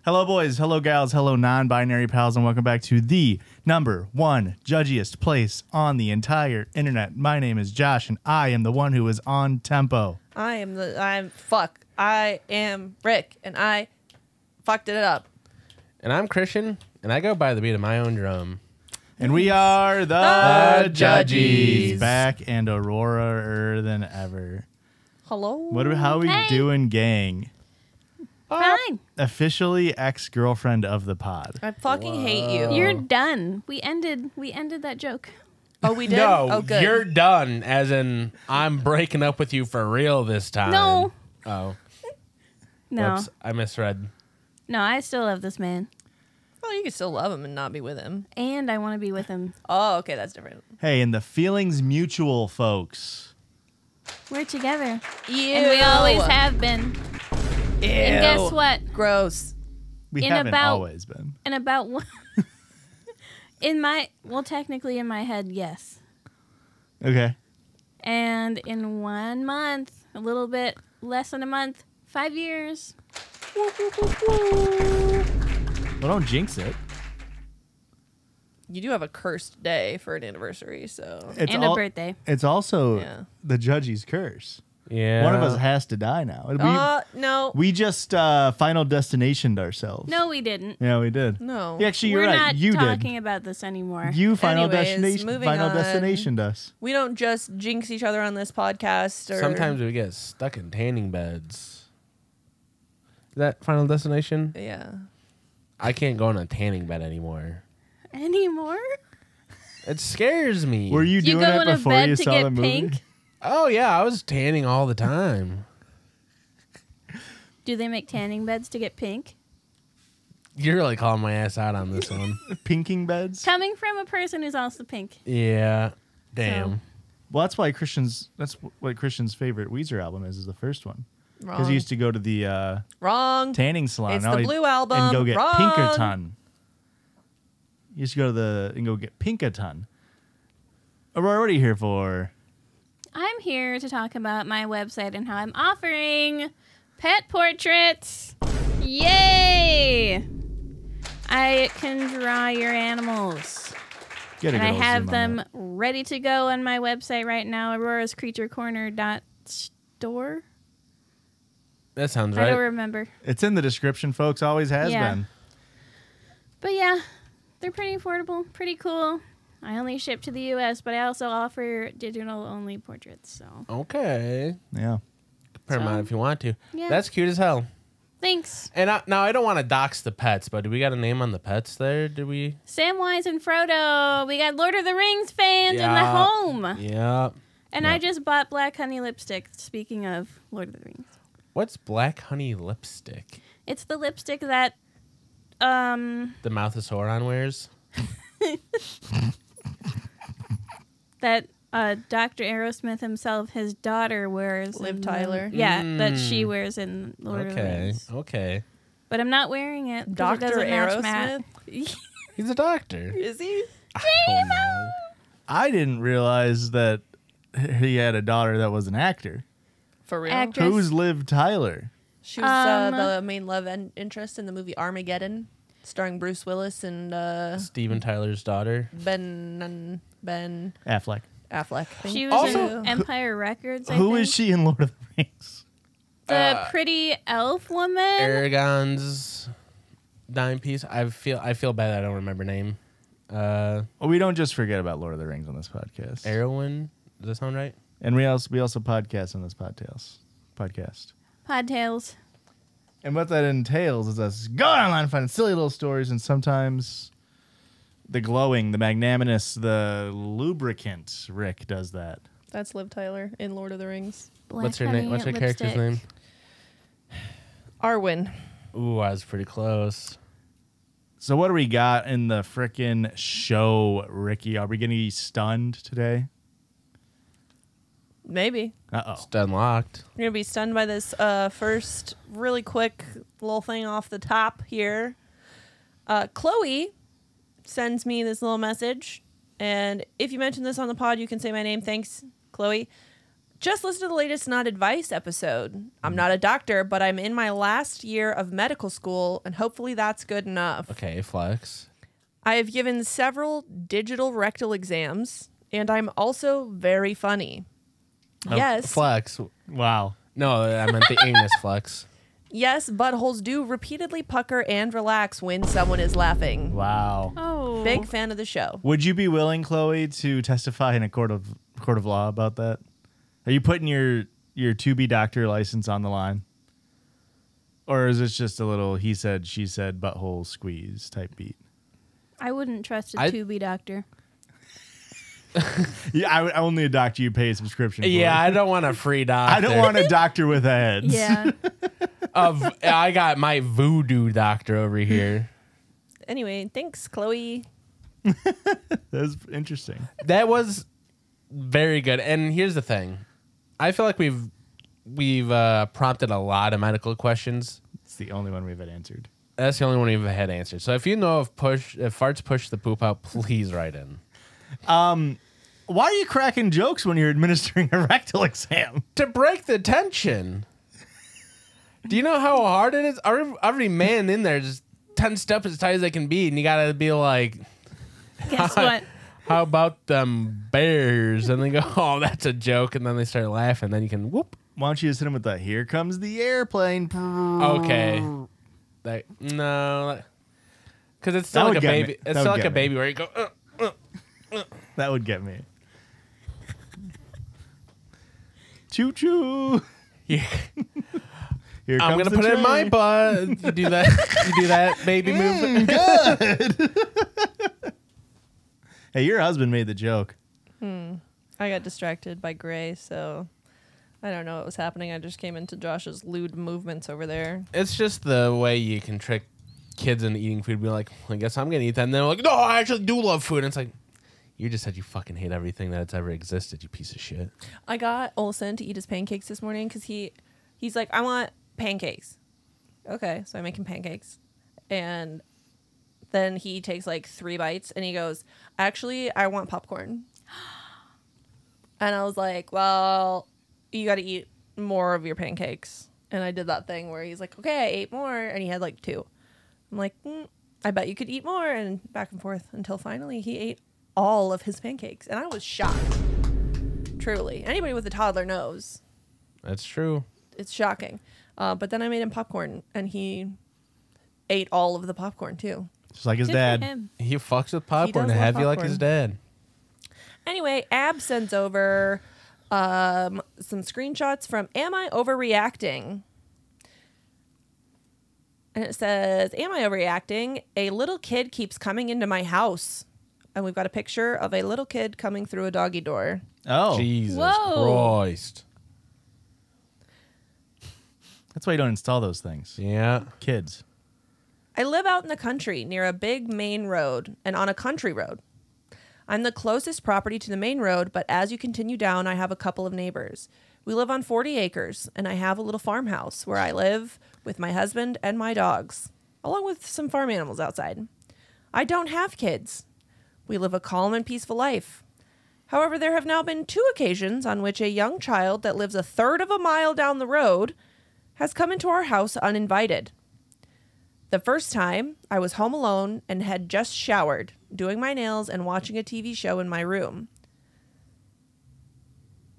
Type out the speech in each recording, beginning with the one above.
Hello, boys. Hello, gals. Hello, non-binary pals, and welcome back to the #1 judgiest place on the entire internet. My name is Josh, and I am the one who is on tempo. I am Rick, and I fucked it up. And I'm Christian, and I go by the beat of my own drum. And we are the Judgies. Back and Aurora-er than ever. Hello. How are we doing, gang? Fine. Officially ex-girlfriend of the pod. I fucking hate you. You're done. We ended that joke. Oh, we did? No, Oh, good. you're done, as in I'm breaking up with you for real this time. No. Oh. No. Whoops, I misread. No, I still love this man. Well, you can still love him and not be with him. And I want to be with him. Oh, okay, that's different. Hey, and the feeling's mutual, folks. We're together. Ew. And we always have been. Ew. And guess what? Gross. We In haven't about- always been. And about one... technically in my head, yes. Okay. And in 1 month, a little bit less than a month, 5 years. Well, don't jinx it. You do have a cursed day for an anniversary, so... It's And a birthday. It's also Yeah. the Judgies' curse. Yeah. One of us has to die now. No. We just Final Destinationed ourselves. No, we didn't. Yeah, we did. No. Yeah, actually, you're We're right. not You talking did. about this anymore. You Final Anyways, moving on. Destinationed us. We don't just jinx each other on this podcast. Or... Sometimes we get stuck in tanning beds. Is that Final Destination? Yeah. I can't go in a tanning bed anymore. Anymore? It scares me. Were you You doing go it in a before bed you to saw get the movie? pink? Oh, yeah, I was tanning all the time. Do they make tanning beds to get pink? You're really calling my ass out on this one. Pinking beds? Coming from a person who's also pink. Yeah. Damn. So- Well, that's why that's what Christian's favorite Weezer album is the first one. Because Wrong. he used to go to the Wrong. tanning salon. It's Now the he- Blue Album. And go get Wrong. Pinkerton. He used to go to and go get Pinkerton. Aurora, what are you here for? I'm here to talk about my website and how I'm offering pet portraits. Yay! I can draw your animals. Get a And I good old have zoom on them that. ready to go on my website right now, aurorascreaturecorner.store. That sounds I don't right. remember. It's in the description, folks. Always has Yeah. been. But yeah, they're pretty affordable, pretty cool. I only ship to the U.S., but I also offer digital-only portraits. So Okay. Yeah. Print them So, out if you want to. yeah. That's cute as hell. thanks, And now I don't want to dox the pets, but do we got a name on the pets there? Did we? Samwise and Frodo. We got Lord of the Rings fans in the Yeah. home. Yeah. And I just bought Black Honey lipstick. Speaking of Lord of the Rings, What's Black Honey lipstick? it's the lipstick that The Mouth of Sauron wears? that Dr. Aerosmith himself, his daughter wears. Liv in Tyler. that she wears in Lord of the Okay. Rings. Okay. But I'm not wearing it. 'cause it Dr. doesn't match Matt. Aerosmith? He's a doctor. Is he? I don't know. I didn't realize that he had a daughter that was an actor. For real? Actress. Who's Liv Tyler? She was the main love interest in the movie Armageddon, starring Bruce Willis and Steven Tyler's daughter. Ben Affleck. Affleck. Thank She you. was Also- in Empire Records. I Who think. is she in Lord of the Rings? The pretty elf woman. Aragon's dime piece. I feel bad that I don't remember name. Well, we don't just forget about Lord of the Rings on this podcast. Erwin. Does that sound right? And we also podcast on this podcast. Podtails. And what that entails is us going online finding silly little stories, and sometimes the glowing, the magnanimous, the lubricant Rick does that. That's Liv Tyler in Lord of the Rings. What's her name? What's her character's lipstick. name? Arwen. Ooh, I was pretty close. So what do we got in the frickin' show, Ricky? Are we going to be stunned today? Maybe. Uh-oh. It's unlocked. You're going to be stunned by this first really quick little thing off the top here. Chloe sends me this little message. And if you mention this on the pod, you can say my name. Thanks, Chloe. Just listen to the latest Not Advice episode. I'm not a doctor, but I'm in my last year of medical school, and hopefully that's good enough. Okay, flex. I have given several digital rectal exams, and I'm also very funny. Yes. Flex. Wow. No, I meant the anus flex. Yes, buttholes do repeatedly pucker and relax when someone is laughing. Wow. Oh. Big fan of the show. Would you be willing, Chloe, to testify in a court of law about that? Are you putting your to-be doctor license on the line? Or is this just a little he said, she said, butthole squeeze type beat? I wouldn't trust a I- to-be doctor. Yeah, I only a doctor you pay a subscription for. Yeah, I don't want a free doctor. I don't want a doctor with heads. Yeah. I got my voodoo doctor over here. Anyway, thanks, Chloe. That was interesting. That was very good. And here's the thing. I feel like we've prompted a lot of medical questions. It's the only one we've had answered. That's the only one we've had answered. So if you know if farts push the poop out, please write in. Why are you cracking jokes when you're administering a rectal exam? To break the tension. Do you know how hard it is? Every man in there is 10 steps as tight as they can be, and you gotta be like, Guess what? how about them bears? And they go, oh, that's a joke, and then they start laughing. Then you can whoop. Why don't you just hit him with the "Here comes the airplane"? Okay. No, because it's still That like would a get me. baby. That It's would still like get a me. baby where you go. That would get me. Choo choo. Yeah. Here I'm comes gonna the put it in my train. butt. You do that. You do that baby movement. Good. Hey, your husband made the joke. I got distracted by Gray, so I don't know what was happening. I just came into Josh's lewd movements over there. It's just the way you can trick kids into eating food. Be like, well, I guess I'm gonna eat that. And they're like, no, I actually do love food. And it's like, you just said you fucking hate everything that's ever existed, you piece of shit. I got Olson to eat his pancakes this morning because he's like, I want pancakes. Okay, so I make him pancakes. And then he takes like 3 bites and he goes, actually, I want popcorn. And I was like, well, you got to eat more of your pancakes. And I did that thing where he's like, okay, I ate more. And he had like 2. I'm like, I bet you could eat more. And back and forth until finally he ate all of his pancakes. And I was shocked. Truly. Anybody with a toddler knows. That's true. It's shocking. But then I made him popcorn and he ate all of the popcorn too. Just like his Good for dad. him. He fucks with popcorn does to love have you like popcorn. his dad. Anyway, Ab sends over some screenshots from Am I Overreacting? And it says, Am I overreacting? A little kid keeps coming into my house. And we've got a picture of a little kid coming through a doggy door. Oh, Jesus Whoa. Christ. that's why you don't install those things. Yeah. Kids. I live out in the country near a big main road and on a country road. I'm the closest property to the main road, but as you continue down, I have a couple of neighbors. We live on 40 acres, and I have a little farmhouse where I live with my husband and my dogs, along with some farm animals outside. I don't have kids. We live a calm and peaceful life. However, there have now been 2 occasions on which a young child that lives a third of a mile down the road has come into our house uninvited. The first time, I was home alone and had just showered, doing my nails and watching a TV show in my room.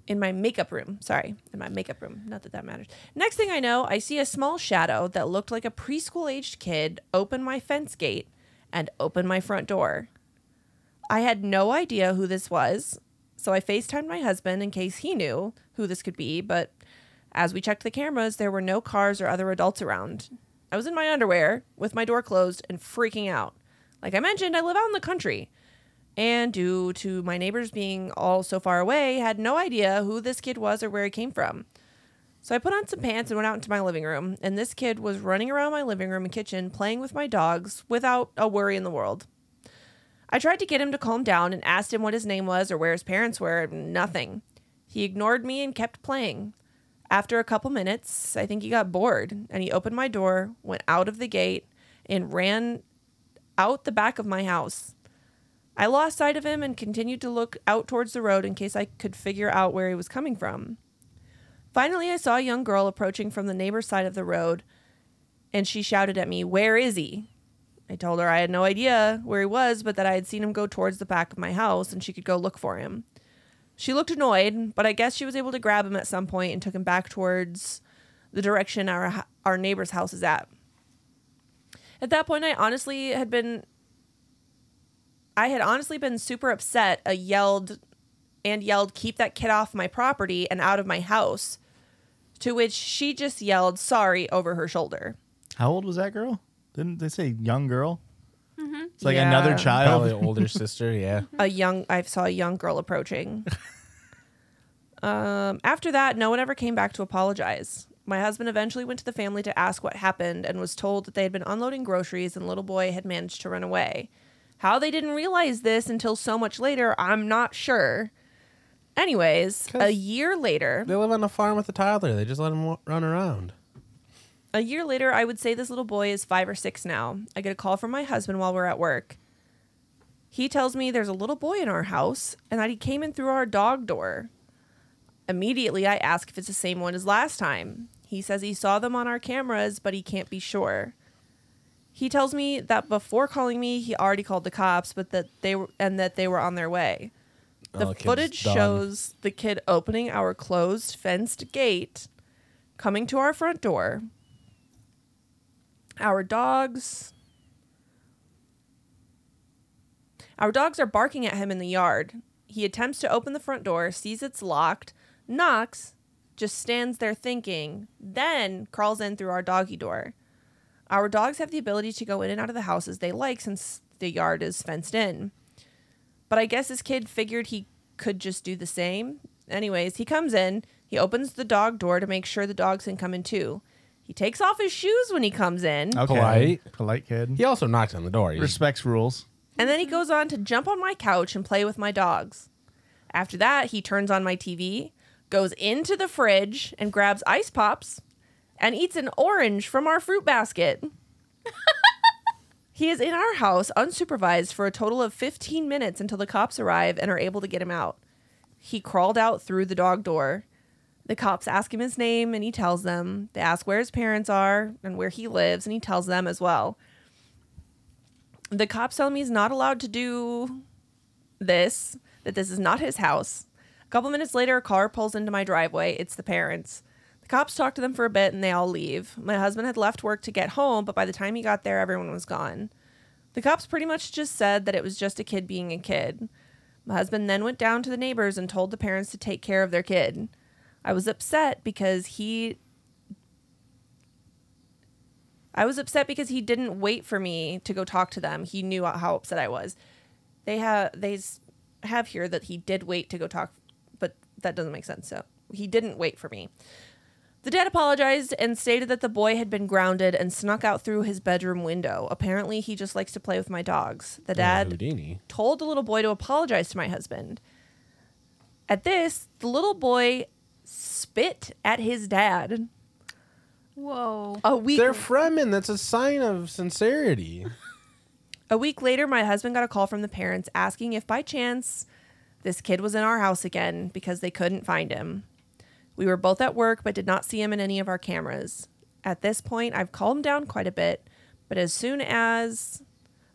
In my makeup room. Not that that matters. Next thing I know, I see a small shadow that looked like a preschool-aged kid open my fence gate and open my front door. I had no idea who this was, so I FaceTimed my husband in case he knew who this could be, but as we checked the cameras, there were no cars or other adults around. I was in my underwear with my door closed and freaking out. Like I mentioned, I live out in the country. And due to my neighbors being all so far away, had no idea who this kid was or where he came from. So I put on some pants and went out into my living room, and this kid was running around my living room and kitchen playing with my dogs without a worry in the world. I tried to get him to calm down and asked him what his name was or where his parents were, and nothing. He ignored me and kept playing. After a couple minutes, I think he got bored, and he opened my door, went out of the gate, and ran out the back of my house. I lost sight of him and continued to look out towards the road in case I could figure out where he was coming from. Finally, I saw a young girl approaching from the neighbor's side of the road, and she shouted at me, "Where is he?" I told her I had no idea where he was, but that I had seen him go towards the back of my house and she could go look for him. She looked annoyed, but I guess she was able to grab him at some point and took him back towards the direction our neighbor's house is at. At that point, I had honestly been super upset. I yelled, "Keep that kid off my property and out of my house." To which she just yelled, "Sorry," over her shoulder. How old was that girl? Didn't they say young girl? Mm-hmm. It's like Yeah. another child. Probably an older sister, yeah. I saw a young girl approaching. After that, no one ever came back to apologize. My husband eventually went to the family to ask what happened and was told that they had been unloading groceries and the little boy had managed to run away. How they didn't realize this until so much later, I'm not sure. Anyways, a year later... They live on a farm with a toddler. They just let him run around. A year later, I would say this little boy is 5 or 6 now. I get a call from my husband while we're at work. He tells me there's a little boy in our house and that he came in through our dog door. Immediately, I ask if it's the same one as last time. He says he saw them on our cameras, but he can't be sure. He tells me that before calling me, he already called the cops, but that they were on their way. The footage shows the kid opening our closed, fenced gate, coming to our front door. Our dogs are barking at him in the yard. He attempts to open the front door, sees it's locked, knocks, just stands there thinking, then crawls in through our doggy door. Our dogs have the ability to go in and out of the house as they like since the yard is fenced in. But I guess this kid figured he could just do the same. Anyways, he comes in, he opens the dog door to make sure the dogs can come in too. He takes off his shoes when he comes in. Okay. Polite kid. He also knocks on the door. Respects rules. And then he goes on to jump on my couch and play with my dogs. After that, he turns on my TV, goes into the fridge and grabs ice pops and eats an orange from our fruit basket. He is in our house unsupervised for a total of 15 minutes until the cops arrive and are able to get him out. He crawled out through the dog door. The cops ask him his name and he tells them. They ask where his parents are and where he lives and he tells them as well. The cops tell him he's not allowed to do this, that this is not his house. A couple minutes later, a car pulls into my driveway. It's the parents. The cops talk to them for a bit and they all leave. My husband had left work to get home, but by the time he got there, everyone was gone. The cops pretty much just said that it was just a kid being a kid. My husband then went down to the neighbors and told the parents to take care of their kid. I was upset because he didn't wait for me to go talk to them. He knew how upset I was. They have here that he did wait to go talk, but that doesn't make sense. So he didn't wait for me. The dad apologized and stated that the boy had been grounded and snuck out through his bedroom window. Apparently, he just likes to play with my dogs. The dad told the little boy to apologize to my husband. At this, the little boy spit at his dad. Whoa. They're Fremen. That's a sign of sincerity. A week later, my husband got a call from the parents asking if by chance this kid was in our house again because they couldn't find him. We were both at work but did not see him in any of our cameras. At this point, I've calmed down quite a bit, but as soon as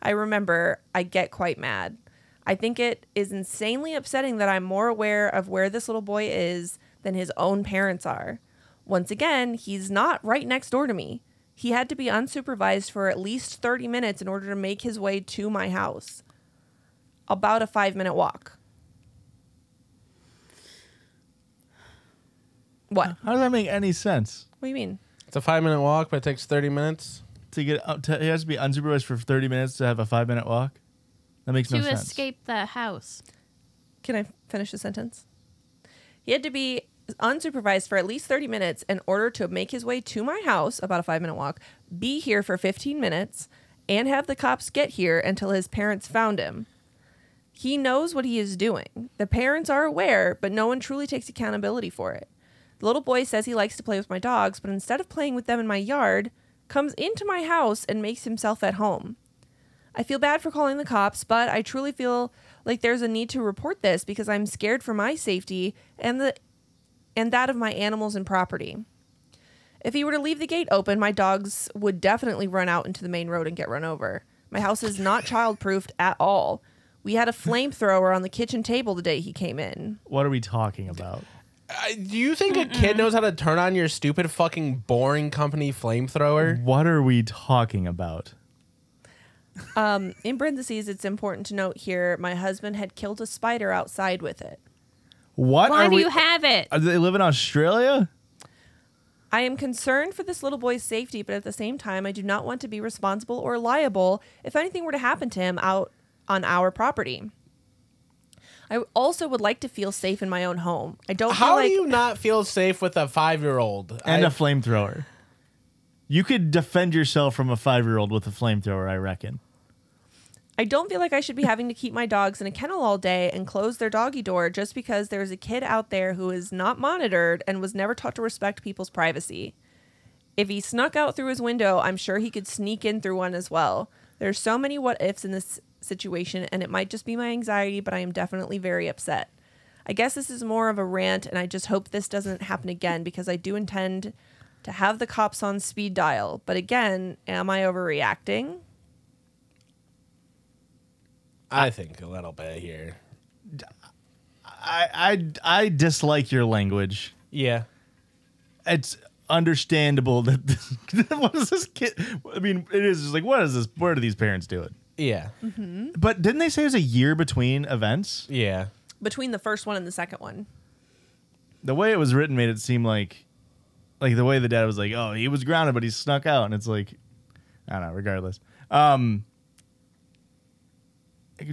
I remember, I get quite mad. I think it is insanely upsetting that I'm more aware of where this little boy is than his own parents are. Once again, he's not right next door to me. He had to be unsupervised for at least 30 minutes in order to make his way to my house. About a 5-minute walk. What? How does that make any sense? What do you mean? It's a 5-minute walk, but it takes 30 minutes. To get up he has to be unsupervised for 30 minutes to have a 5-minute walk? That makes no To sense. escape the house. Can I finish the sentence? He had to be unsupervised for at least 30 minutes in order to make his way to my house, about a 5-minute walk, be here for 15 minutes, and have the cops get here until his parents found him. He knows what he is doing. The parents are aware, but no one truly takes accountability for it. The little boy says he likes to play with my dogs, but instead of playing with them in my yard, comes into my house and makes himself at home. I feel bad for calling the cops, but I truly feel like there's a need to report this because I'm scared for my safety and and that of my animals and property. If he were to leave the gate open, my dogs would definitely run out into the main road and get run over. My house is not child-proofed at all. We had a flamethrower on the kitchen table the day he came in. What are we talking about? Do you think a kid knows how to turn on your stupid fucking boring company flamethrower? What are we talking about? In parentheses, it's important to note here, my husband had killed a spider outside with it. What? Why do you have it? Do they live in Australia? I am concerned for this little boy's safety, but at the same time, I do not want to be responsible or liable if anything were to happen to him out on our property. I also would like to feel safe in my own home. I don't feel How like... do you not feel safe with a 5-year-old? And a flamethrower. You could defend yourself from a 5-year-old with a flamethrower, I reckon. I don't feel like I should be having to keep my dogs in a kennel all day and close their doggy door just because there's a kid out there who is not monitored and was never taught to respect people's privacy. If he snuck out through his window, I'm sure he could sneak in through one as well. There's so many what ifs in this situation, and it might just be my anxiety, but I am definitely very upset. I guess this is more of a rant, and I just hope this doesn't happen again because I do intend to have the cops on speed dial. But again, am I overreacting? I think a little bit here. I dislike your language. Yeah. It's understandable that what is this kid? I mean, it is just like, what is this? Where do these parents do it? Yeah. Mm-hmm. But didn't they say it was a year between events? Yeah. Between the first one and the second one. The way it was written made it seem like the way the dad was like, oh, he was grounded, but he snuck out, and it's like, I don't know. Regardless,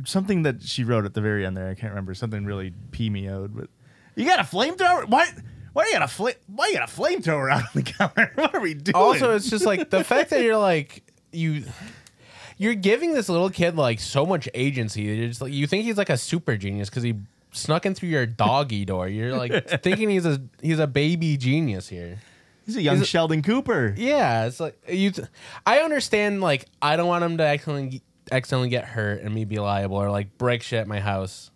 something that she wrote at the very end there, I can't remember. Something really pee-me-o'd, but you got a flamethrower? Why you got a flamethrower out on the counter? What are we doing? Also, it's just like the fact that you're like you're giving this little kid like so much agency. You're just like, you think he's like a super genius because he snuck in through your doggy door. You're like thinking he's a baby genius here. He's a young Sheldon Cooper. Yeah, it's like I understand. Like, I don't want him to accidentally get hurt and me be liable or like break shit at my house.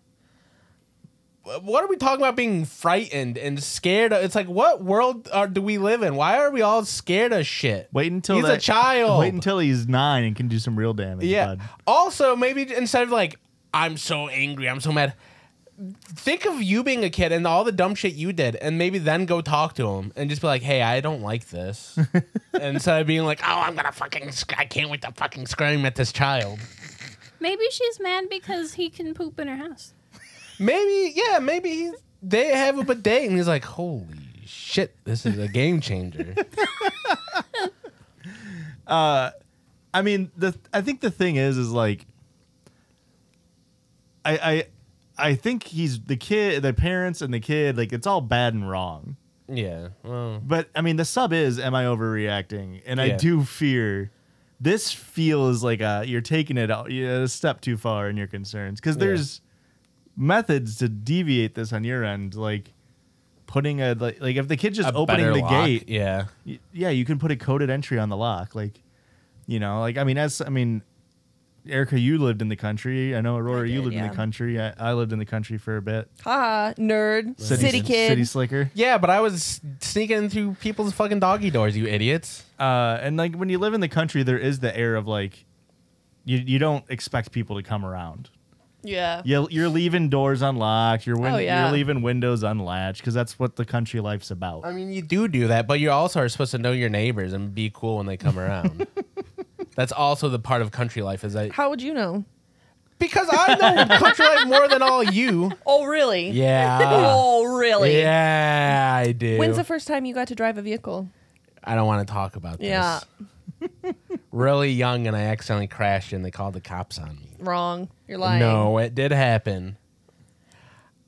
What are we talking about being frightened and scared of? It's like, what world do we live in? Why are we all scared of shit? Wait until he's a child. Wait until he's 9 and can do some real damage. Yeah. Bud. Also, maybe instead of like, I'm so angry, I'm so mad, think of you being a kid and all the dumb shit you did, and maybe then go talk to him and just be like, hey, I don't like this. Instead of being like, oh, I can't wait to fucking scream at this child. Maybe she's mad because he can poop in her house. Maybe they have a bidet and he's like, holy shit, this is a game changer. I mean, I think the thing is like, I think he's the kid, the parents and the kid, like, it's all bad and wrong. Yeah. Well. But I mean, the sub is, am I overreacting? And I Yeah. do fear this feels like you're taking it a step too far in your concerns, because there's methods to deviate this on your end, like putting like if the kid's just opening the gate, you can put a coded entry on the lock, like, you know, like, I mean, Erica, you lived in the country. I know, Aurora, you lived in the country. I lived in the country for a bit. Haha, nerd, city kid, city slicker. Yeah, but I was sneaking through people's fucking doggy doors, you idiots. And like, when you live in the country, there is the air of like, you don't expect people to come around. Yeah. You're leaving doors unlocked. You're leaving windows unlatched, because that's what the country life's about. I mean, you do that, but you also are supposed to know your neighbors and be cool when they come around. That's also the part of country life, is that... How would you know? Because I know country life more than all you. Oh, really? Yeah. Oh, really? Yeah, I do. When's the first time you got to drive a vehicle? I don't want to talk about this. Yeah. Really young, and I accidentally crashed, and they called the cops on me. Wrong. You're lying. No, it did happen.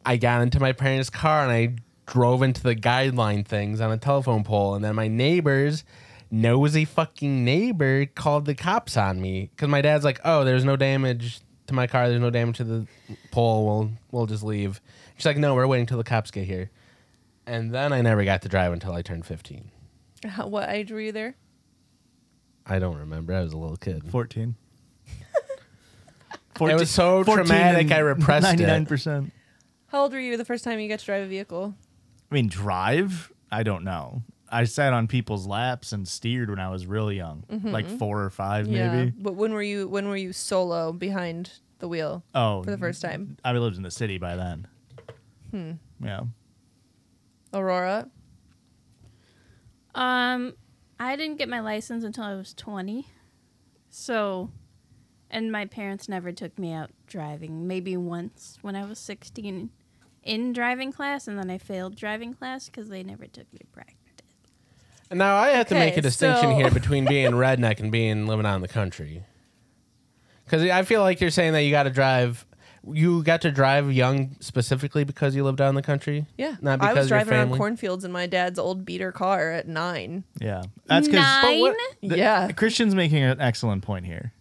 I got into my parents' car, and I drove into the guideline things on a telephone pole, and then my neighbors... nosy fucking neighbor called the cops on me, because my dad's like, oh, there's no damage to my car, there's no damage to the pole, we'll just leave. She's like, no, we're waiting till the cops get here. And then I never got to drive until I turned 15. What age were you there? I don't remember. I was a little kid. 14. It was so traumatic, I repressed 99%. How old were you the first time you got to drive a vehicle? I mean, drive? I don't know. I sat on people's laps and steered when I was really young, like 4 or 5 maybe. But when were you solo behind the wheel? Oh, for the first time. I lived in the city by then. Yeah. Aurora. I didn't get my license until I was 20. So, and my parents never took me out driving. Maybe once when I was 16 in driving class, and then I failed driving class because they never took me to practice. And now I have to make a distinction so- here between being redneck and being living out in the country. Because I feel like you're saying that you got to drive. You got to drive young specifically because you lived out in the country? Yeah. Not I because was your driving around family? cornfields in my dad's old beater car at 9. Yeah. That's because 9? Yeah. Christian's making an excellent point here.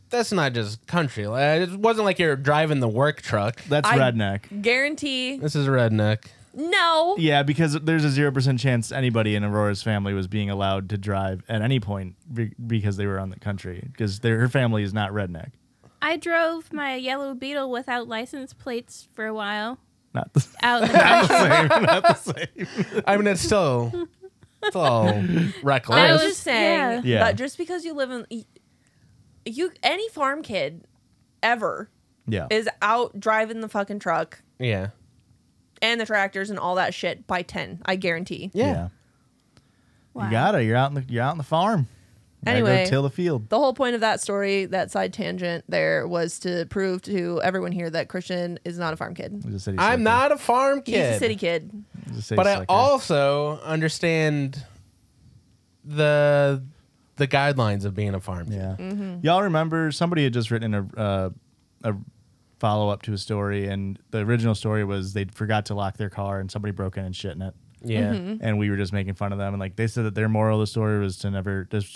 That's not just country. It wasn't like you're driving the work truck. That's redneck. Guarantee. This is redneck. No. Yeah, because there's a 0% chance anybody in Aurora's family was being allowed to drive at any point because they were on the country. Because her family is not redneck. I drove my yellow Beetle without license plates for a while Not the out in the country. not the same. I mean, it's still reckless. I was was- just saying Yeah. that just because you live in any farm kid ever Yeah. is out driving the fucking truck Yeah. and the tractors and all that shit by 10. I guarantee. Yeah. Wow. You got it. You're out in the farm. Gotta Anyway. go till the field. The whole point of that story, that side tangent there, was to prove to everyone here that Christian is not a farm kid. He's a city I'm slicker. not a farm He's kid. a city kid. He's a city But I slicker. also understand the guidelines of being a farm kid. Yeah. Y'all remember somebody had just written a follow up to a story, and the original story was they forgot to lock their car and somebody broke in and shit in it. Yeah. And we were just making fun of them, and like they said that their moral of the story was to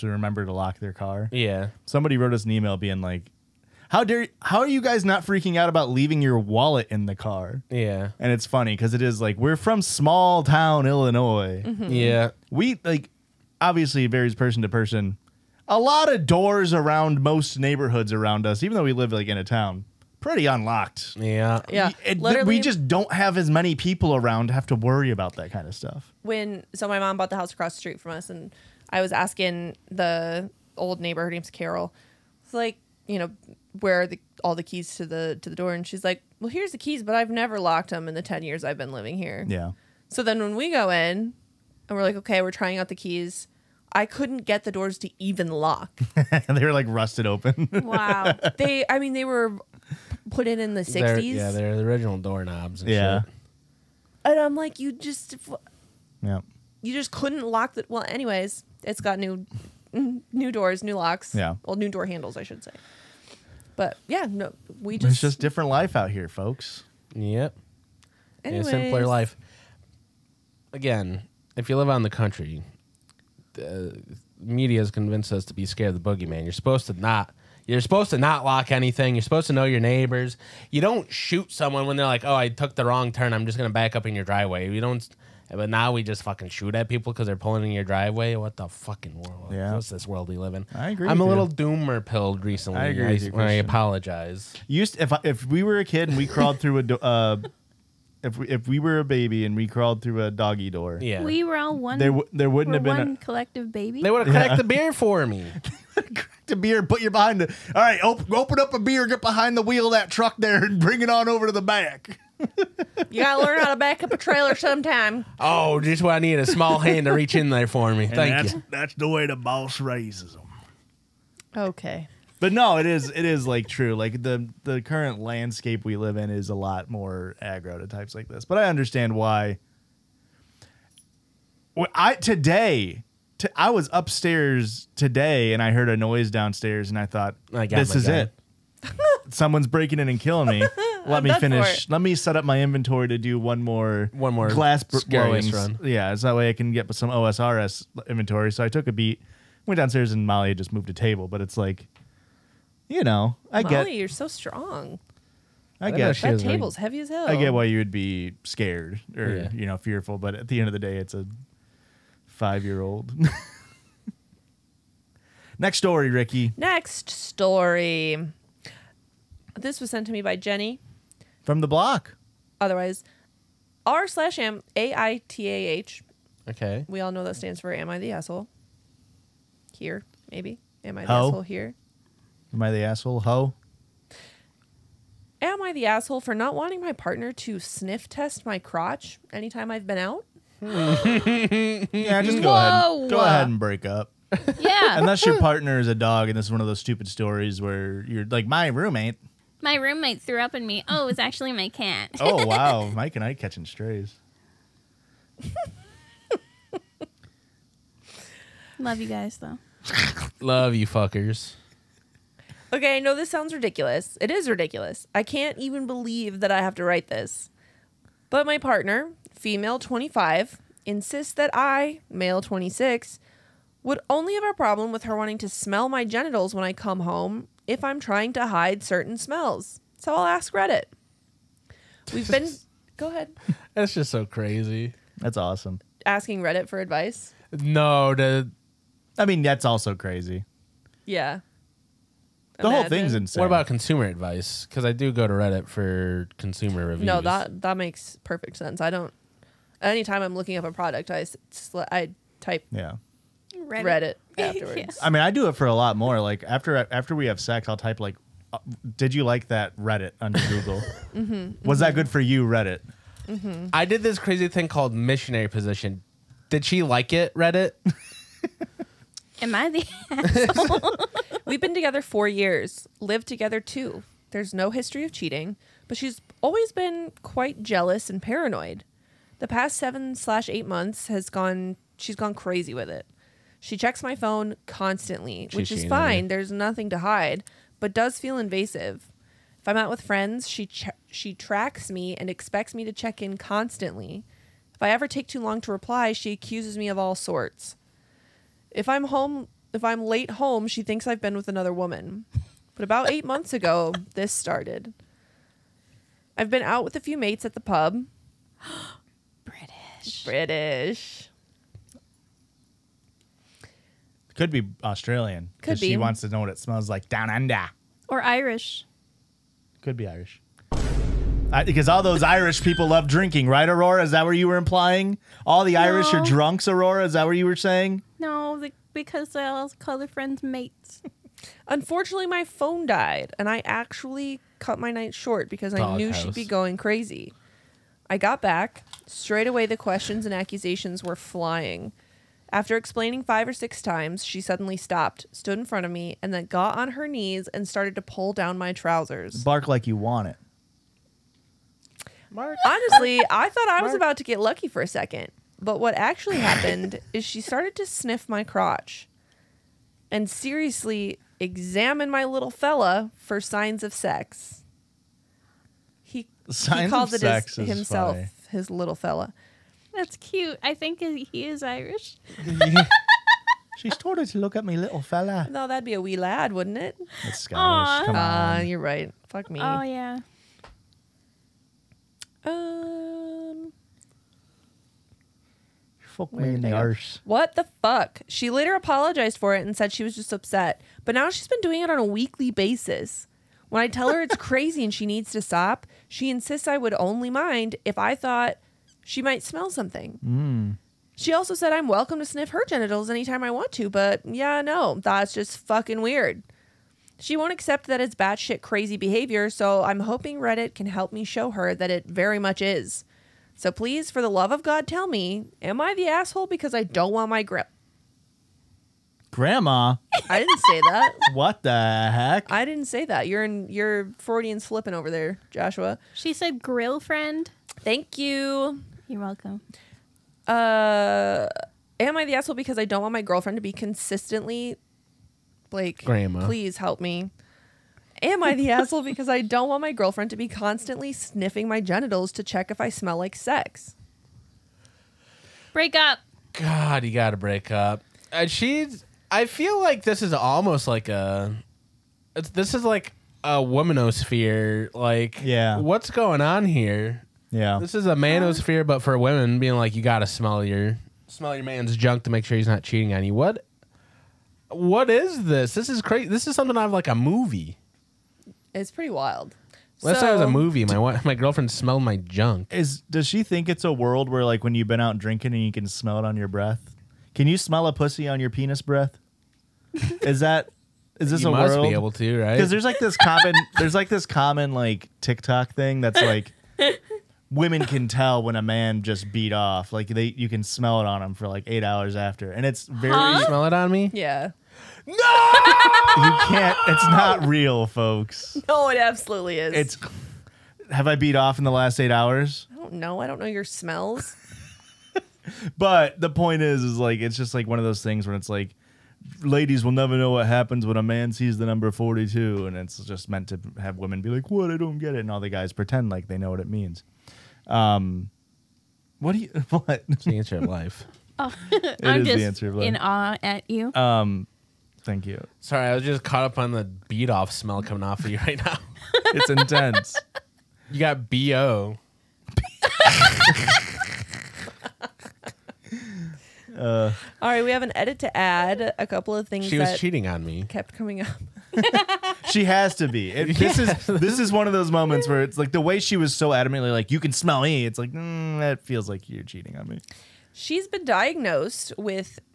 remember to lock their car. Yeah. Somebody wrote us an email being like, how are you guys not freaking out about leaving your wallet in the car? Yeah. And it's funny because it is like, we're from small town Illinois. Yeah. We like, obviously it varies person to person. A lot of doors around most neighborhoods around us, even though we live like in a town, pretty unlocked. Yeah. Yeah. We Literally, just don't have as many people around to have to worry about that kind of stuff. so my mom bought the house across the street from us, and I was asking the old neighbor, her name's Carol. It's like, where are all the keys to the door? And she's like, well, here's the keys, but I've never locked them in the 10 years I've been living here. Yeah. So then when we go in and we're like, okay, we're trying out the keys, I couldn't get the doors to even lock. And they were like rusted open. Wow. They were put in the 60s. They're the original doorknobs and Yeah. shit. And I'm like, you just Yeah. couldn't lock the, well, anyways, it's got new doors, new locks. Yeah. Well, new door handles, I should say. But yeah, no, It's just different life out here, folks. Yep. anyways. Yeah, simpler life. Again, if you live out in the country, the media has convinced us to be scared of the boogeyman. You're supposed to not lock anything. You're supposed to know your neighbors. You don't shoot someone when they're like, "Oh, I took the wrong turn. I'm just gonna back up in your driveway." You don't. But now we just fucking shoot at people because they're pulling in your driveway. What the fucking world? Yeah. What's this world we live in? I agree I'm a with you. little doomer pilled recently. I agree with you, I Christian. apologize. If we were a kid and we crawled through if we were a baby and we crawled through a doggy door, Yeah. We were all one. there wouldn't we're have been one collective baby. They would have cracked the beer for me. a beer. Put you behind the. All right, open up a beer, get behind the wheel of that truck there, and bring it on over to the back. You gotta learn how to back up a trailer sometime. Oh, just what I need, a small hand to reach in there for me. Thank you. That's the way the boss raises them. Okay. But no, it is like true. Like the current landscape we live in is a lot more aggro to types like this. But I understand why. I was upstairs today and I heard a noise downstairs and I thought, this is it. Someone's breaking in and killing me. Let me done for finish. it. Let me set up my inventory to do one more glass scariest blowings. run. Yeah, so that way I can get some OSRS inventory. So I took a beat, went downstairs, and Molly had just moved a table. But it's like, I Molly, you're so strong. I know get she That is very- table's heavy as hell. I get why you would be scared or Yeah. fearful, but at the end of the day, it's a 5-year-old. Next story, Ricky, Next story. This was sent to me by Jenny. from the block. Otherwise, r/am AITAH. Okay. We all know that stands for Am I the Asshole? Here, maybe. Am I the Ho. asshole here? Am I the asshole? Ho? Am I the asshole for not wanting my partner to sniff test my crotch anytime I've been out? Yeah, just Whoa. go ahead and break up. Yeah. Unless your partner is a dog and this is one of those stupid stories where you're like, my roommate. My roommate threw up in me. Oh, it's actually my cat. Oh, wow. Mike and I catching strays. Love you guys, though. Love you fuckers. Okay, I know this sounds ridiculous. It is ridiculous. I can't even believe that I have to write this. But my partner, female 25, insists that I, male 26, would only have a problem with her wanting to smell my genitals when I come home if I'm trying to hide certain smells. So I'll ask Reddit. We've been... Go ahead. That's just so crazy. That's awesome. Asking Reddit for advice. No, I mean, that's also crazy. Yeah. The whole Imagine. thing's insane. what about consumer advice? Because I do go to Reddit for consumer reviews. No, that makes perfect sense. I don't... Anytime I'm looking up a product, I type Yeah. Reddit afterwards. Yes. I mean, I do it for a lot more. Like after we have sex, I'll type like, "Did you like that Reddit?" under Google. Was that good for you, Reddit? I did this crazy thing called missionary position. Did she like it, Reddit? Am I the asshole? We've been together 4 years, lived together 2. There's no history of cheating, but she's always been quite jealous and paranoid. The past 7/8 months she's gone crazy with it. She checks my phone constantly, which is cheating, fine. yeah. There's nothing to hide, but does feel invasive. If I'm out with friends, she tracks me and expects me to check in constantly. If I ever take too long to reply, she accuses me of all sorts. If I'm late home, she thinks I've been with another woman. But about 8 months ago, this started. I've been out with a few mates at the pub. British. Could be Australian. 'Cause Could be. She wants to know what it smells like down under. Or Irish. Could be Irish. Because all those Irish people love drinking, right, Aurora? Is that what you were implying? All the Irish are No. drunks, Aurora? Is that what you were saying? No, because they all call their friends mates. Unfortunately, my phone died, and I actually cut my night short because I knew she'd be Doghouse. going crazy. I got back. Straight away, the questions and accusations were flying. After explaining 5 or 6 times, she suddenly stopped, stood in front of me, and then got on her knees and started to pull down my trousers. Bark like you want it. Honestly, I thought I was about to get lucky for a second. But what actually happened is she started to sniff my crotch and seriously examine my little fella for signs of sex. He Signs called of it sex is himself, funny. his little fella. That's cute. I think he is Irish. She started to look at me, little fella. No, that'd be a wee lad, wouldn't it? That's Scottish. Aw. Come on. You're right. Fuck me. Oh, yeah. Fuck Where me did in they the go? arse. What the fuck? She later apologized for it and said she was just upset. But now she's been doing it on a weekly basis. When I tell her it's crazy and she needs to stop, she insists I would only mind if I thought she might smell something. She also said I'm welcome to sniff her genitals anytime I want to, but yeah, no, that's just fucking weird. She won't accept that it's batshit crazy behavior, so I'm hoping Reddit can help me show her that it very much is. So please, for the love of God, tell me, am I the asshole because I don't want my Grandma? I didn't say that. What the heck? I didn't say that. You're Freudian slipping over there, Joshua. She said grill friend. Thank you. You're welcome. Am I the asshole because I don't want my girlfriend to be consistently like Grandma. Please help me. Am I the asshole because I don't want my girlfriend to be constantly sniffing my genitals to check if I smell like sex? Break up. God, you gotta break up. I feel like this is almost like this is like a womanosphere. Like, Yeah. what's going on here? Yeah. This is a manosphere, but for women, being like, you gotta smell your man's junk to make sure he's not cheating on you. What is this? This is crazy. This is something out of like a movie. It's pretty wild. Last time it was a movie. My girlfriend smelled my junk. Does she think it's a world where like when you've been out drinking and you can smell it on your breath? Can you smell a pussy on your penis breath? Is this You a must world? be able to, right? Because there's like this common like TikTok thing that's like women can tell when a man just beat off. Like you can smell it on him for like 8 hours after, and it's very. You smell it on me? Yeah. You can't. It's not real, folks. No, it absolutely is. Have I beat off in the last 8 hours? I don't know. I don't know your smells. But the point is like it's just like one of those things when it's like ladies will never know what happens when a man sees the number 42, and it's just meant to have women be like, "What? I don't get it," and all the guys pretend like they know what it means. What do you? What? It's the answer of life. Oh, It I'm is just the answer of life. in awe at you. Thank you. Sorry, I was just caught up on the beat off smell coming off of you right now. It's intense. You got BO. All right, we have an edit to add. A couple of things She that was cheating on me. kept coming up. She has to be. This is one of those moments where it's like the way she was so adamantly like, "You can smell me." It's like that feels like you're cheating on me. She's been diagnosed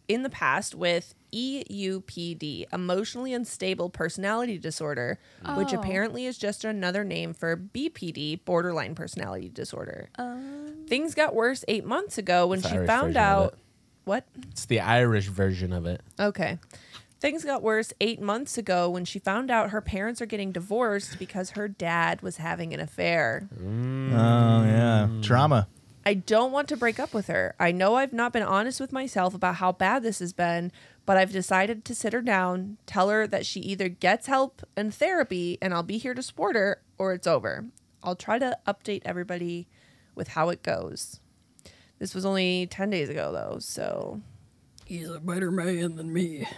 in the past with EUPD, emotionally unstable personality disorder, which apparently is just another name for BPD, borderline personality disorder. Things got worse 8 months ago when she Irish found version of out. it. What? It's the Irish version of it. Okay. Things got worse 8 months ago when she found out her parents are getting divorced because her dad was having an affair. Oh yeah, trauma. I don't want to break up with her. I know I've not been honest with myself about how bad this has been, but I've decided to sit her down, tell her that she either gets help and therapy and I'll be here to support her, or it's over. I'll try to update everybody with how it goes. This was only 10 days ago, though, so... He's a better man than me.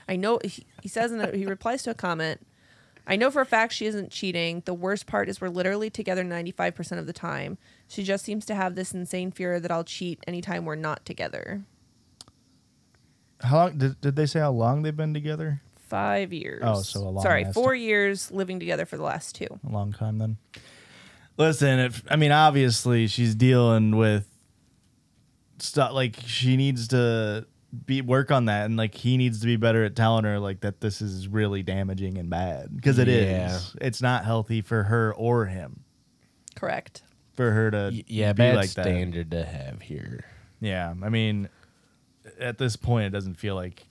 I know, he says, he replies to a comment, I know for a fact she isn't cheating. The worst part is we're literally together 95% of the time. She just seems to have this insane fear that I'll cheat anytime we're not together. How long did they say how long they've been together? 5 years. Oh, so a long Sorry, last 4 years living together for the last 2. A long time then. Listen, obviously she's dealing with stuff like she needs to work on that, and like he needs to be better at telling her like that this is really damaging and bad because it is. It's not healthy for her or him. Correct. For her to be bad like standard to have here. Yeah, I mean, at this point, it doesn't feel like.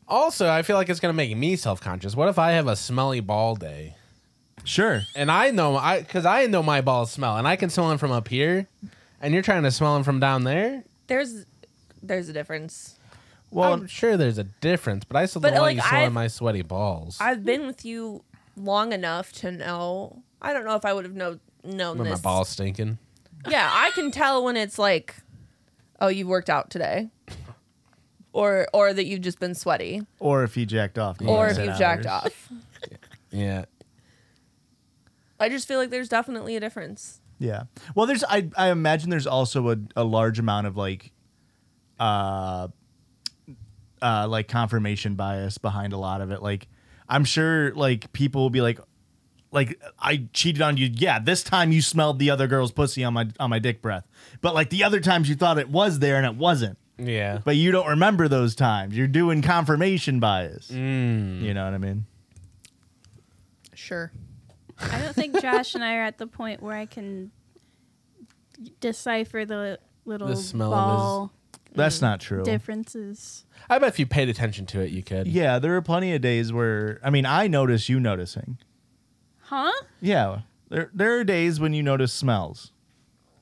Also, I feel like it's gonna make me self-conscious. What if I have a smelly ball day? Sure. And I know my balls smell, and I can smell them from up here, and you're trying to smell them from down there. There's a difference. Well, I'm sure there's a difference, but I still don't want you smelling my sweaty balls. I've been with you long enough to know. I don't know if I would have known when this. my balls stinking. Yeah, I can tell when it's like, oh, you worked out today, or that you've just been sweaty, or if he jacked off, or if you've jacked off. Yeah. I just feel like there's definitely a difference. Yeah. Well, I imagine there's also a large amount of like confirmation bias behind a lot of it. Like, I'm sure like people will be like I cheated on you. Yeah, this time you smelled the other girl's pussy on my dick breath. But like the other times you thought it was there and it wasn't. Yeah. But you don't remember those times. You're doing confirmation bias. You know what I mean? Sure. I don't think Josh and I are at the point where I can decipher the little smell ball That's not true. differences. I bet if you paid attention to it, you could. Yeah, there are plenty of days where I notice you noticing. Huh? Yeah, there are days when you notice smells.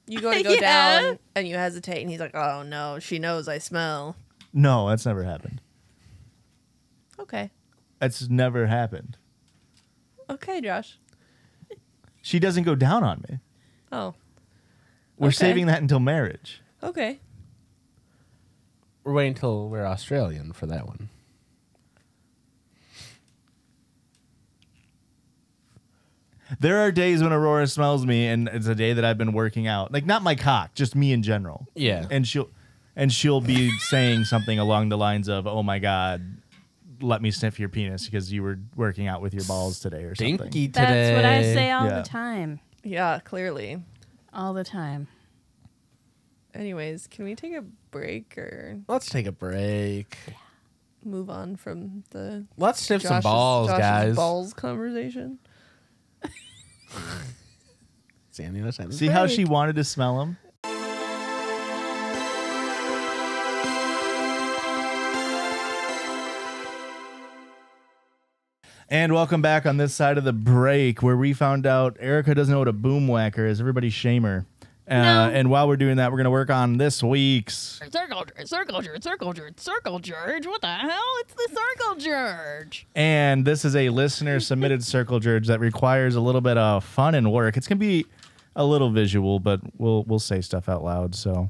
You go to go down and you hesitate, and he's like, "Oh no, she knows I smell." No, that's never happened. Okay. That's never happened. Okay, Josh. She doesn't go down on me. Oh. We're Okay. saving that until marriage. Okay. We're waiting until we're Australian for that one. There are days when Aurora smells me, and it's a day that I've been working out. Like, not my cock, just me in general. Yeah. And she'll be saying something along the lines of, "Oh my God, let me sniff your penis because you were working out with your balls today or something. Stinky That's today. what I say all Yeah. the time. Yeah, clearly. All the time. Anyways, can we take a break or Let's take a break. move on from the Let's sniff some Josh's- balls, Josh's guys. balls conversation? See on the other side of the See how she wanted to smell them? And welcome back on this side of the break where we found out Erica doesn't know what a boom whacker is. Everybody shame her. No. And while we're doing that, we're going to work on this week's. Circle Judge. What the hell? It's the Circle Judge. And this is a listener submitted circle judge that requires a little bit of fun and work. It's going to be a little visual, but we'll say stuff out loud. So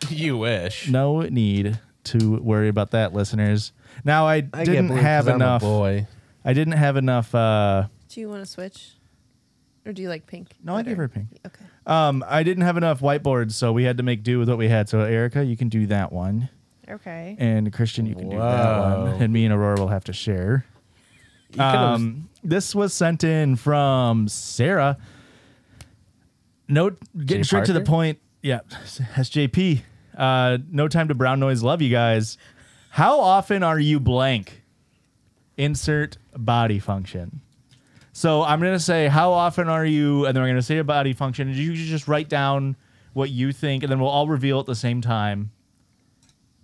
You wish. no need to worry about that, listeners. Now, I didn't have enough. Boy. I didn't have enough. Do you want to switch? Or do you like pink? No, I better? gave her pink. Okay. I didn't have enough whiteboards, so we had to make do with what we had. So, Erica, you can do that one. Okay. And Christian, you can do that Whoa. one. And me and Aurora will have to share. could've- This was sent in from Sarah. Note, getting J. straight to the Parker? point. Yeah, SJP. No time to brown noise. Love you guys. How often are you blank? Insert body function. So I'm going to say, how often are you, and then we're going to say a body function, and you just write down what you think, and then we'll all reveal at the same time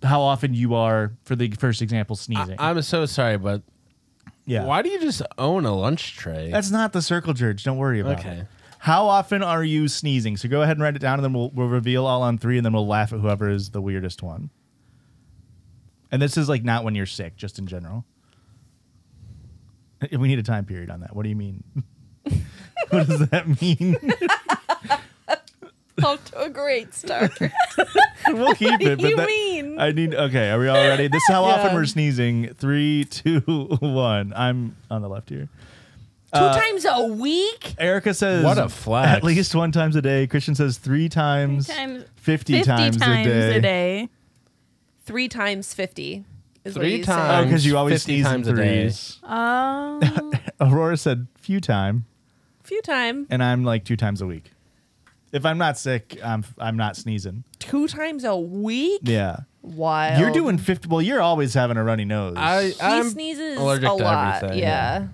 how often you are, for the first example, sneezing. I'm so sorry, but yeah. why do you just own a lunch tray? That's not the circle judge. Don't worry about Okay. it. How often are you sneezing? So go ahead and write it down, and then we'll reveal all on 3, and then we'll laugh at whoever is the weirdest one. And this is like not when you're sick, just in general. We need a time period on that. What do you mean? What does that mean? Off to a great start. We'll keep it. But you that- mean? I need. Okay, are we all ready? This is how often Yeah. we're sneezing. 3, 2, 1. I'm on the left here. Two times a week? Erica says, What a flex. At least 1 time a day. Christian says 3 times, 50 times a day. 3 times 50 is what 3 you said. Oh, times. because you always 50 sneeze in times a day. threes. Oh. Aurora said few time, Few time. and I'm like 2 times a week. If I'm not sick, I'm not sneezing. 2 times a week? Yeah, Wild. you're doing 50. Well, you're always having a runny nose. He I'm sneezes allergic a to lot. everything. Yeah.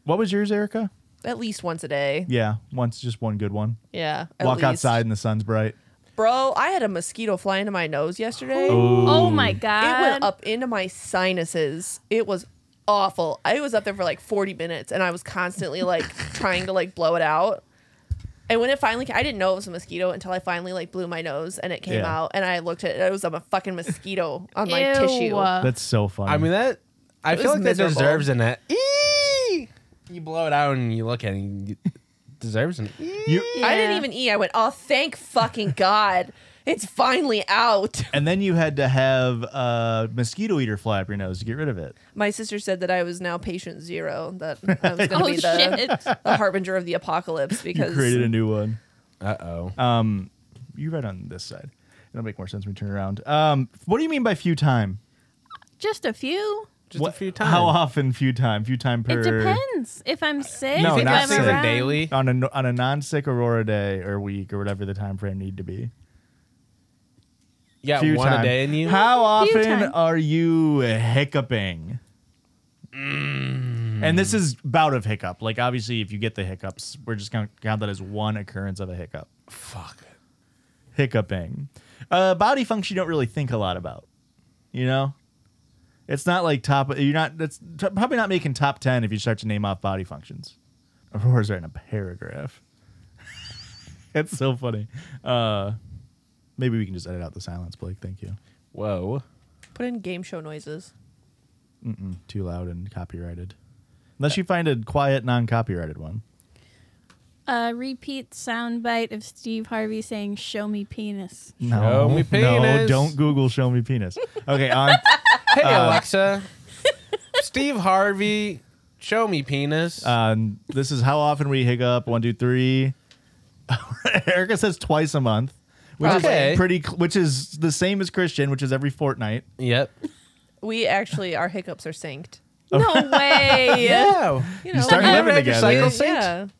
What was yours, Erica? At least once a day. Yeah, just one good one. Yeah. At Walk least. outside and the sun's bright. Bro, I had a mosquito fly into my nose yesterday. Oh my It god. went up into my sinuses. It was awful. I was up there for like 40 minutes and I was constantly like trying to like blow it out. And when it finally, I didn't know it was a mosquito until I finally like blew my nose and it came Yeah. out and I looked at it. It was a fucking mosquito on my Ew. tissue. That's so funny. I mean that. I It feel was like that miserable. deserves an. Eee! You blow it out and you look at it. And it deserves an. You, I didn't even eat. I went, oh, thank fucking God. It's finally out. and then you had to have a mosquito eater fly up your nose to get rid of it. My sister said that I was now patient 0, that I was going to Oh be shit. the harbinger of the apocalypse You because created a new one. Uh-oh. You right on this side. It'll make more sense when we turn around. What do you mean by few time? Just a few. Just a few times. How often few time? Few time per. It depends. If I'm sick, No, if not I'm sick. around. Daily. On a non-sick Aurora day or week or whatever the time frame need to be. You got Few one time. a day in you. How Few often time. are you hiccuping? And this is bout of hiccup. Like obviously, if you get the hiccups, we're just gonna count that as one occurrence of a hiccup. Fuck. Hiccuping. Body function you don't really think a lot about. You know, it's not like top. You're not. That's probably not making top 10 if you start to name off body functions. Aurora's writing a paragraph. It's so funny. Maybe we can just edit out the silence, Blake. Thank you. Whoa. put in game show noises. Too loud and copyrighted. Unless you find a quiet, non-copyrighted one. Repeat soundbite of Steve Harvey saying, "Show me penis." Show me No, penis. don't Google "show me penis." Okay, on. Hey Alexa, Steve Harvey, show me penis. This is how often we hiccup. 1, 2, 3. Erica says twice a month, which Okay. is which is the same as Christian, which is every fortnight. Yep. We actually, our hiccups are synced. No way. Yeah. You know, start like- living together. Cycle synced?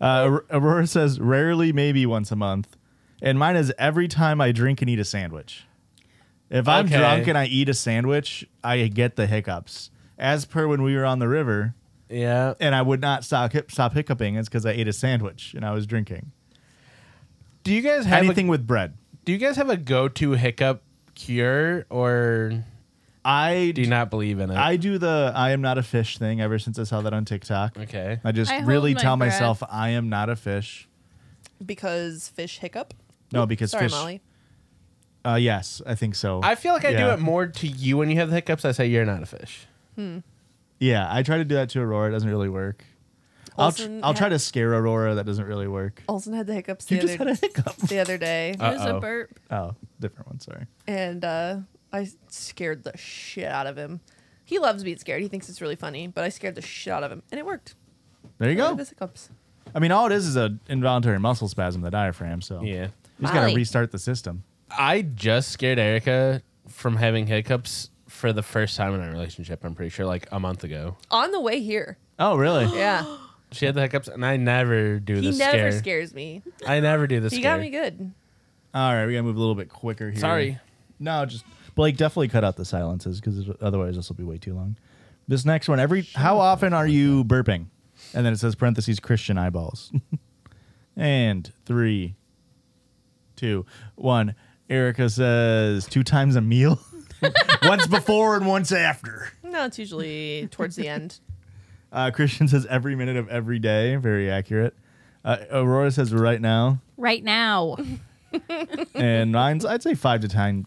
Yeah. Aurora says rarely, maybe once a month, and mine is every time I drink and eat a sandwich. If I'm Okay. drunk and I eat a sandwich, I get the hiccups. As per when we were on the river, Yeah. and I would not stop hiccuping. It's because I ate a sandwich and I was drinking. Do you guys have Anything with bread. Do you guys have a go-to hiccup cure, or I do you not believe in it? I do the I am not a fish thing ever since I saw that on TikTok. Okay. I just I hold really my tell breath. myself I am not a fish. Because fish hiccup. No, because Sorry, fish. Molly. Yes, I think so. I feel like I do Yeah. it more to you when you have the hiccups. I say you're not a fish. Yeah, I try to do that to Aurora. It doesn't really work. I'll Olsen try had- to scare Aurora. That doesn't really work. Olsen had the hiccups You the just other, had a hiccup. the other day. It was a Uh-oh. burp. Oh, different one. Sorry. And I scared the shit out of him. He loves being scared. He thinks it's really funny, but I scared the shit out of him, and it worked. There you go. The hiccups. I mean, all it is an involuntary muscle spasm, the diaphragm. So Yeah. you just gotta Molly. restart the system. I just scared Erica from having hiccups for the first time in our relationship. I'm pretty sure, like a month ago. On the way here. Oh, really? Yeah. She had the hiccups, and I never do He the never scare. scares me. I never do the He scare. got me good. All right, we gotta move a little bit quicker here. Sorry. No, just Blake, definitely cut out the silences because otherwise this will be way too long. This next one, how often are you burping? And then it says parentheses Christian eyeballs. And 3, 2, 1. Erica says 2 times a meal. Once before and once after. No, it's usually towards the end. Christian says every minute of every day. Very accurate. Aurora says right now. Right now. And mine's, I'd say 5 to 10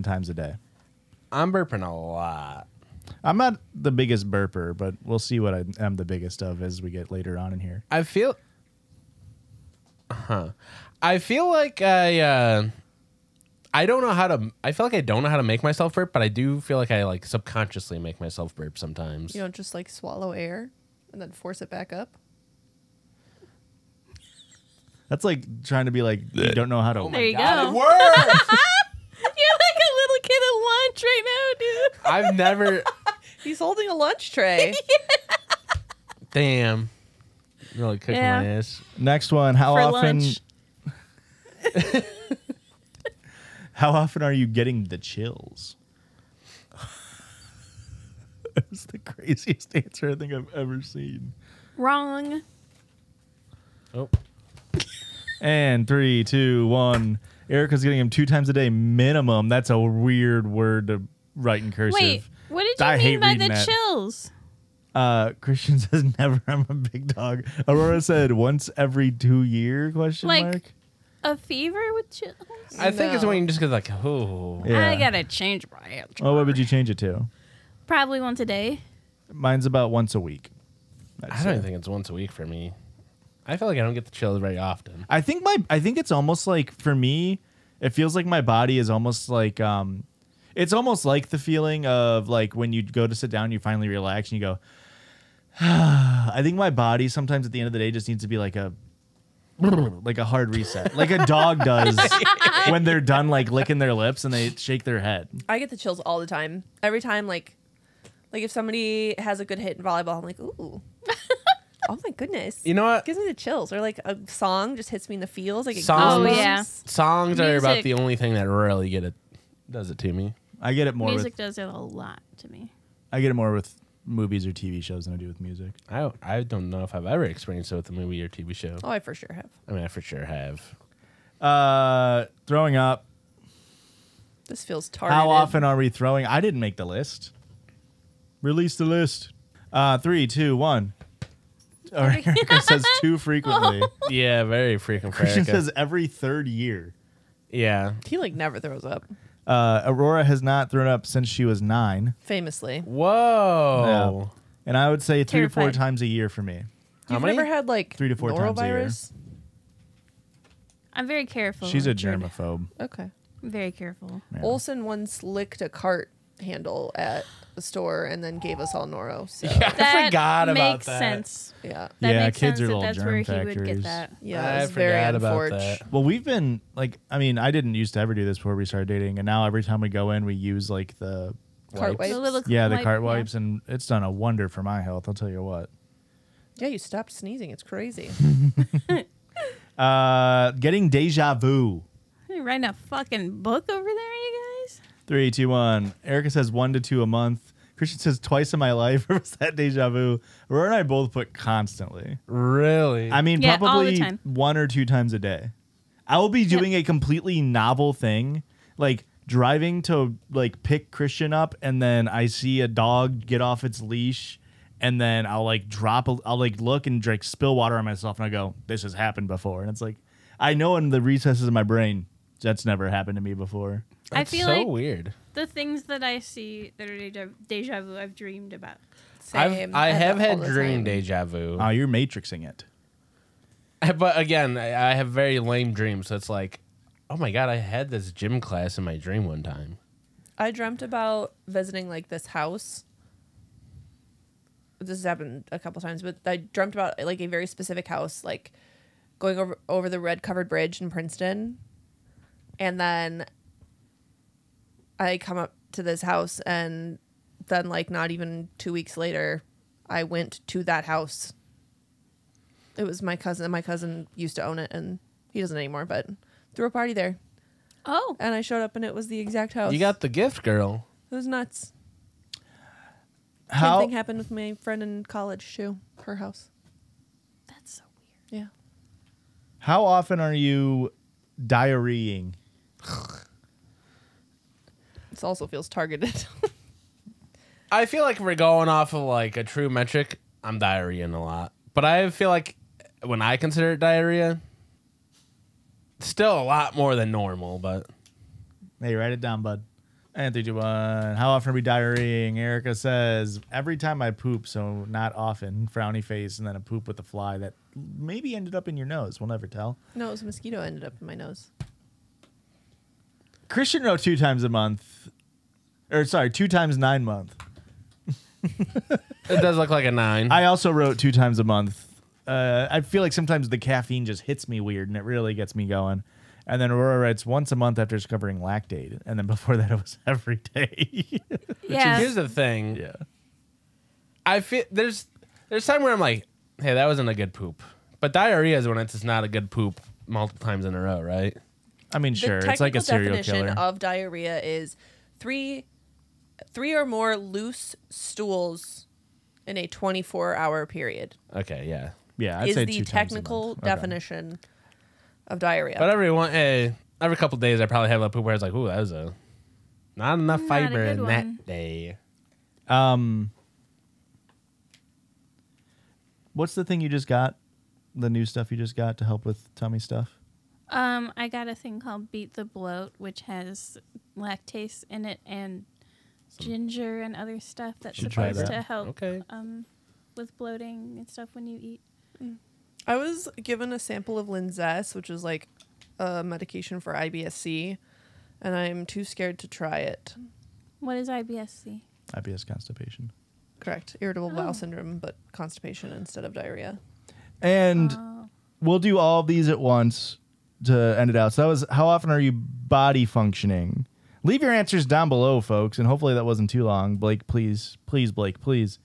times a day. I'm burping a lot. I'm not the biggest burper, but we'll see what I am the biggest of as we get later on in here. I feel like I don't know how to. I feel like I don't know how to make myself burp, but I do feel like I like subconsciously make myself burp sometimes. You don't just like swallow air and then force it back up. That's like trying to be like, you don't know how to. There you God, go. it works. You're like a little kid at lunch right now, dude. I've never. He's holding a lunch tray. Damn. Really kicking Yeah. my ass. Next one. How For often? lunch. How often are you getting the chills? That's the craziest answer I think I've ever seen. Wrong. Oh. And 3, 2, 1. Erica's getting him 2 times a day minimum. That's a weird word to write in cursive. Wait, what did you I hate mean by reading the that. chills? Christian says never. I'm a big dog. Aurora said once every 2 year? Question Like- mark. A fever with chills? I think it's No. when you just get like, oh. Yeah. I gotta change my answer. Oh, what would you change it to? Probably once a day. Mine's about once a week. I don't even think it's once a week for me. I feel like I don't get the chills very often. I think it's almost like for me, it feels like my body is almost like it's almost like the feeling of like when you go to sit down, you finally relax and you go. I think my body sometimes at the end of the day just needs to be like a hard reset, like a dog does when they're done like licking their lips and they shake their head. I get the chills all the time. Every time, like if somebody has a good hit in volleyball, I'm like, ooh. Oh my goodness. You know what? Gives me the chills. Or like a song just hits me in the feels. Like it Songs- Oh, goosebumps. yeah. Songs are about Music. the only thing that really does it to me. I get it more Music does it a lot to me. with movies or TV shows than I do with music. I don't know if I've ever experienced it with a movie or TV show. Oh, I for sure have. I mean, I for sure have. Throwing up. This feels targeted. How often are we throwing? I didn't make the list. Release the list. 3, 2, 1. Erica says too frequently. Yeah, very frequent for Christian Erica. says every 3rd year. Yeah. He like never throws up. Aurora has not thrown up since she was 9. Famously. Whoa. And I would say 3 to 4 Terrified. times a year for me. How You've many? never had like 3 to 4 times a year. norovirus? I'm very careful. She's a Richard. germaphobe. Okay. I'm very careful. Yeah. Olsen once licked a cart handle at the store and then gave us all noro. So Yeah, I That forgot about makes that. sense. yeah. That Yeah, makes kids sense are that little that's germ where he would factories. get that. Yeah, I it was very forgot about unfortunate. that. Well, we've been like, I mean, I didn't used to ever do this before we started dating, and now every time we go in, we use like the Cart wipes. The little Yeah, the wipe, cart wipes, and it's done a wonder for my health. I'll tell you what. Yeah, you stopped sneezing. It's crazy. Getting deja vu. You're writing a fucking book over there, you guys? 3, 2, 1. Erica says 1 to 2 a month. Christian says twice in my life. Was that deja vu? Aurora and I both put constantly. Really? I mean, Yeah, all the probably time. 1 or 2 times a day. I will be doing a completely novel thing, like driving to like pick Christian up, and then I see a dog get off its leash, and then I'll like I'll like look and like spill water on myself, and I go, "This has happened before," and it's like I know in the recesses of my brain that's never happened to me before. That's I feel so like weird. the things that I see that are deja vu, I've dreamed about. Same. I have all had the dream time. deja vu. Oh, you're matrixing it. But again, I have very lame dreams. So it's like, oh my God, I had this gym class in my dream one time. I dreamt about visiting like this house. This has happened a couple times, but I dreamt about like a very specific house, like going over the red covered bridge in Princeton, and then I come up to this house, and then like not even 2 weeks later, I went to that house. It was my cousin. My cousin used to own it, and he doesn't anymore, but threw a party there. Oh, And I showed up, and it was the exact house. You got the gift, girl. It was nuts. Same How thing happened with my friend in college too. Her house. that's so weird. Yeah. how often are you diarrheaing? This also feels targeted. I feel like if we're going off of like a true metric, I'm diarrheaing a lot. But I feel like when I consider it diarrhea, still a lot more than normal, but Hey, write it down, bud. And 3, 2, 1. How often are we diarrheaing? Erica says every time I poop, so not often. Frowny face, and then a poop with a fly that maybe ended up in your nose. We'll never tell. No, it was a mosquito ended up in my nose. Christian wrote 2 times a month. Or sorry, 2 times 9 month. it does look like a 9. I also wrote 2 times a month. I feel like sometimes the caffeine just hits me weird, and it really gets me going. And then Aurora writes once a month after discovering lactate. And then before that, it was every day. Yeah. Here's the thing. Yeah. I feel there's time where I'm like, hey, that wasn't a good poop. But diarrhea is when it's just not a good poop multiple times in a row, right? I mean, sure. The It's like a serial definition killer. of diarrhea is three or more loose stools in a 24-hour period. Okay, yeah. Yeah, I'd is say the 2 times a technical month. Okay. definition of diarrhea. But every couple days, I probably have a poop where it's like, ooh, that was not enough Not a fiber good in one. that day. What's the thing you just got? The new stuff you just got to help with tummy stuff? I got a thing called Beat the Bloat, which has lactase in it and ginger and other stuff that's Should try supposed that. to help Okay. with bloating and stuff when you eat. I was given a sample of Linzess, which is like a medication for IBS-C, and I'm too scared to try it. What is IBS-C? IBS constipation. Correct. Irritable Oh. bowel syndrome, but constipation instead of diarrhea. And Oh. we'll do all of these at once to end it out. So that was how often are you body functioning? Leave your answers down below, folks, and hopefully that wasn't too long. Blake, please. Please, Blake, please.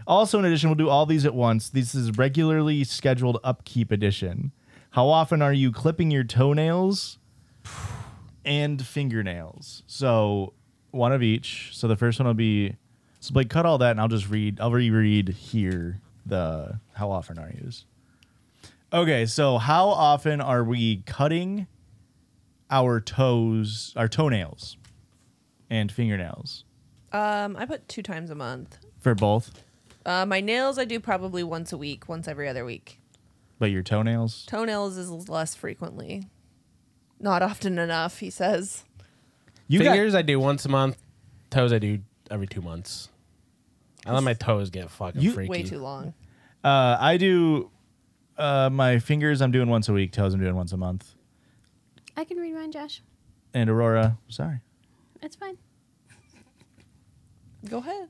Also, in addition, we'll do all these at once. This is regularly scheduled upkeep edition. How often are you clipping your toenails and fingernails? So one of each. So the first one will be, so Blake, cut all that, and I'll reread here the how often are yous. Okay, so how often are we cutting our toenails and fingernails I put 2 times a month. for both? My nails I do probably once a week, once every other week. But your toenails? Toenails is less frequently. Not often enough, he says. You Fingers I do once a month. Toes I do every 2 months. I let my toes get fucking freaky. Way too long. I do my fingers I'm doing once a week, toes I'm doing once a month. I can read mine, Josh. And Aurora, sorry. It's fine. Go ahead.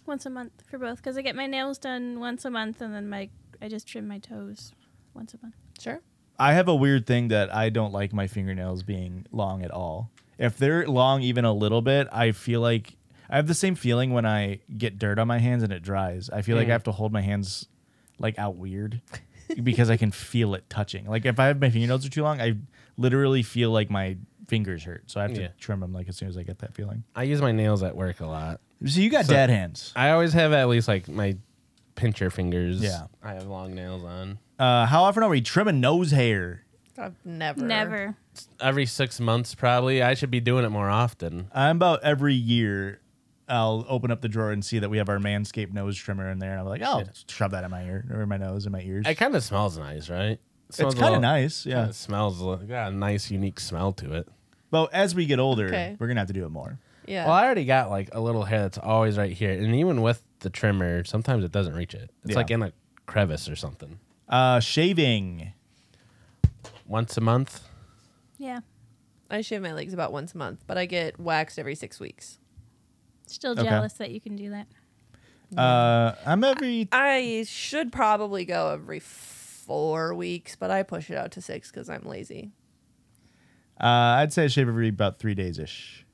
Once a month for both, because I get my nails done once a month, and then I just trim my toes once a month. Sure. I have a weird thing that I don't like my fingernails being long at all. If they're long even a little bit, I feel like I have the same feeling when I get dirt on my hands and it dries. I feel like I have to hold my hands like out weird because I can feel it touching. Like if I have my fingernails are too long, I literally feel like my fingers hurt. So I have to trim them like as soon as I get that feeling. I use my nails at work a lot. So you got dad hands. I always have at least like my pincher fingers. Yeah. I have long nails on. How often are we trimming nose hair? I've never. Never. Every 6 months, probably. I should be doing it more often. I'm about every year. I'll open up the drawer and see that we have our Manscaped nose trimmer in there, and I'm like, oh, shove that in my ear or in my nose and my ears. It kind of smells nice, right? It's kind of nice, yeah. It smells got a nice, unique smell to it. But as we get older, we're gonna have to do it more. Yeah. Well, I already got like a little hair that's always right here, and even with the trimmer, sometimes it doesn't reach it. It's like in a crevice or something. Shaving. Once a month. Yeah. I shave my legs about once a month, but I get waxed every 6 weeks. Still jealous that you can do that. I should probably go every 4 weeks, but I push it out to 6 because I'm lazy. I'd say I shave every about 3 days ish.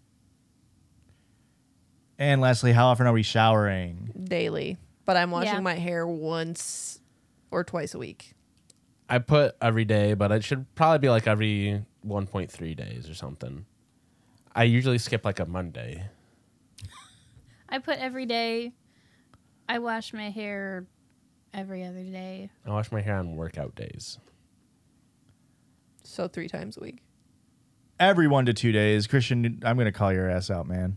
And lastly, how often are we showering? Daily, but I'm washing my hair once or twice a week. I put every day, but it should probably be like every 1.3 days or something. I usually skip like a Monday. I put every day. I wash my hair every other day. I wash my hair on workout days. So 3 times a week. Every 1 to 2 days. Christian, I'm going to call your ass out, man.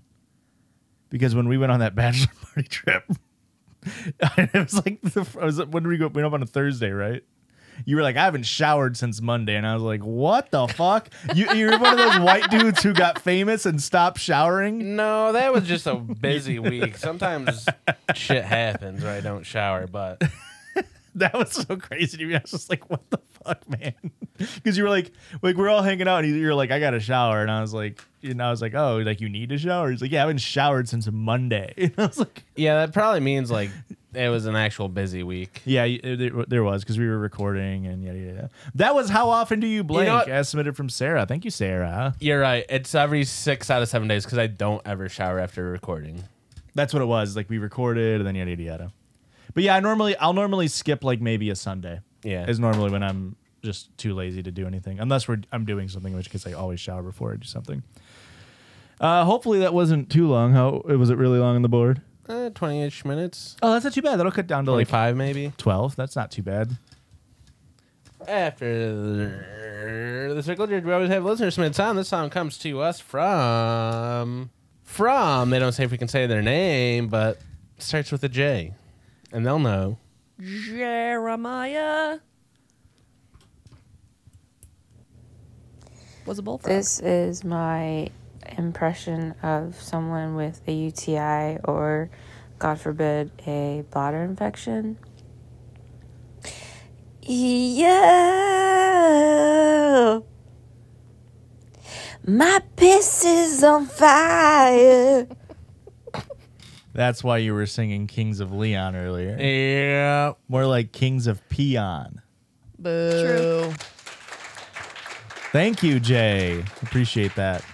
Because when we went on that bachelor party trip, it was like, when did we go? We went up on a Thursday, right? You were like, I haven't showered since Monday. And I was like, what the fuck? You're one of those white dudes who got famous and stopped showering? No, that was just a busy week. Sometimes shit happens where I don't shower, but... That was so crazy to me. I was just like, what the fuck, man? Because you were like we're all hanging out, and you're like, I got to shower. And I was like, oh, like, you need to shower? He's like, yeah, I haven't showered since Monday. And I was like... Yeah, that probably means, like, it was an actual busy week. Yeah, there was, because we were recording and yada. That was how often do you blink, as submitted from Sarah. Thank you, Sarah. You're right. It's every 6 out of 7 days because I don't ever shower after recording. That's what it was. Like, we recorded and then yada. But yeah, I'll normally skip like maybe a Sunday. Yeah. Is normally when I'm just too lazy to do anything. Unless I'm doing something, in which case I always shower before I do something. Hopefully that wasn't too long. Was it really long on the board? 20-ish minutes. Oh, that's not too bad. That'll cut down to 25 like maybe. 12. That's not too bad. After the Circle Judge, we always have listener submit song. This song comes to us from they don't say if we can say their name, but it starts with a J. And they'll know. Jeremiah. Was a bullfrog. This is my impression of someone with a UTI or, God forbid, a bladder infection. Yeah. My piss is on fire. That's why you were singing Kings of Leon earlier. Yeah. More like Kings of Peon. Boo. True. Thank you, Jay. Appreciate that.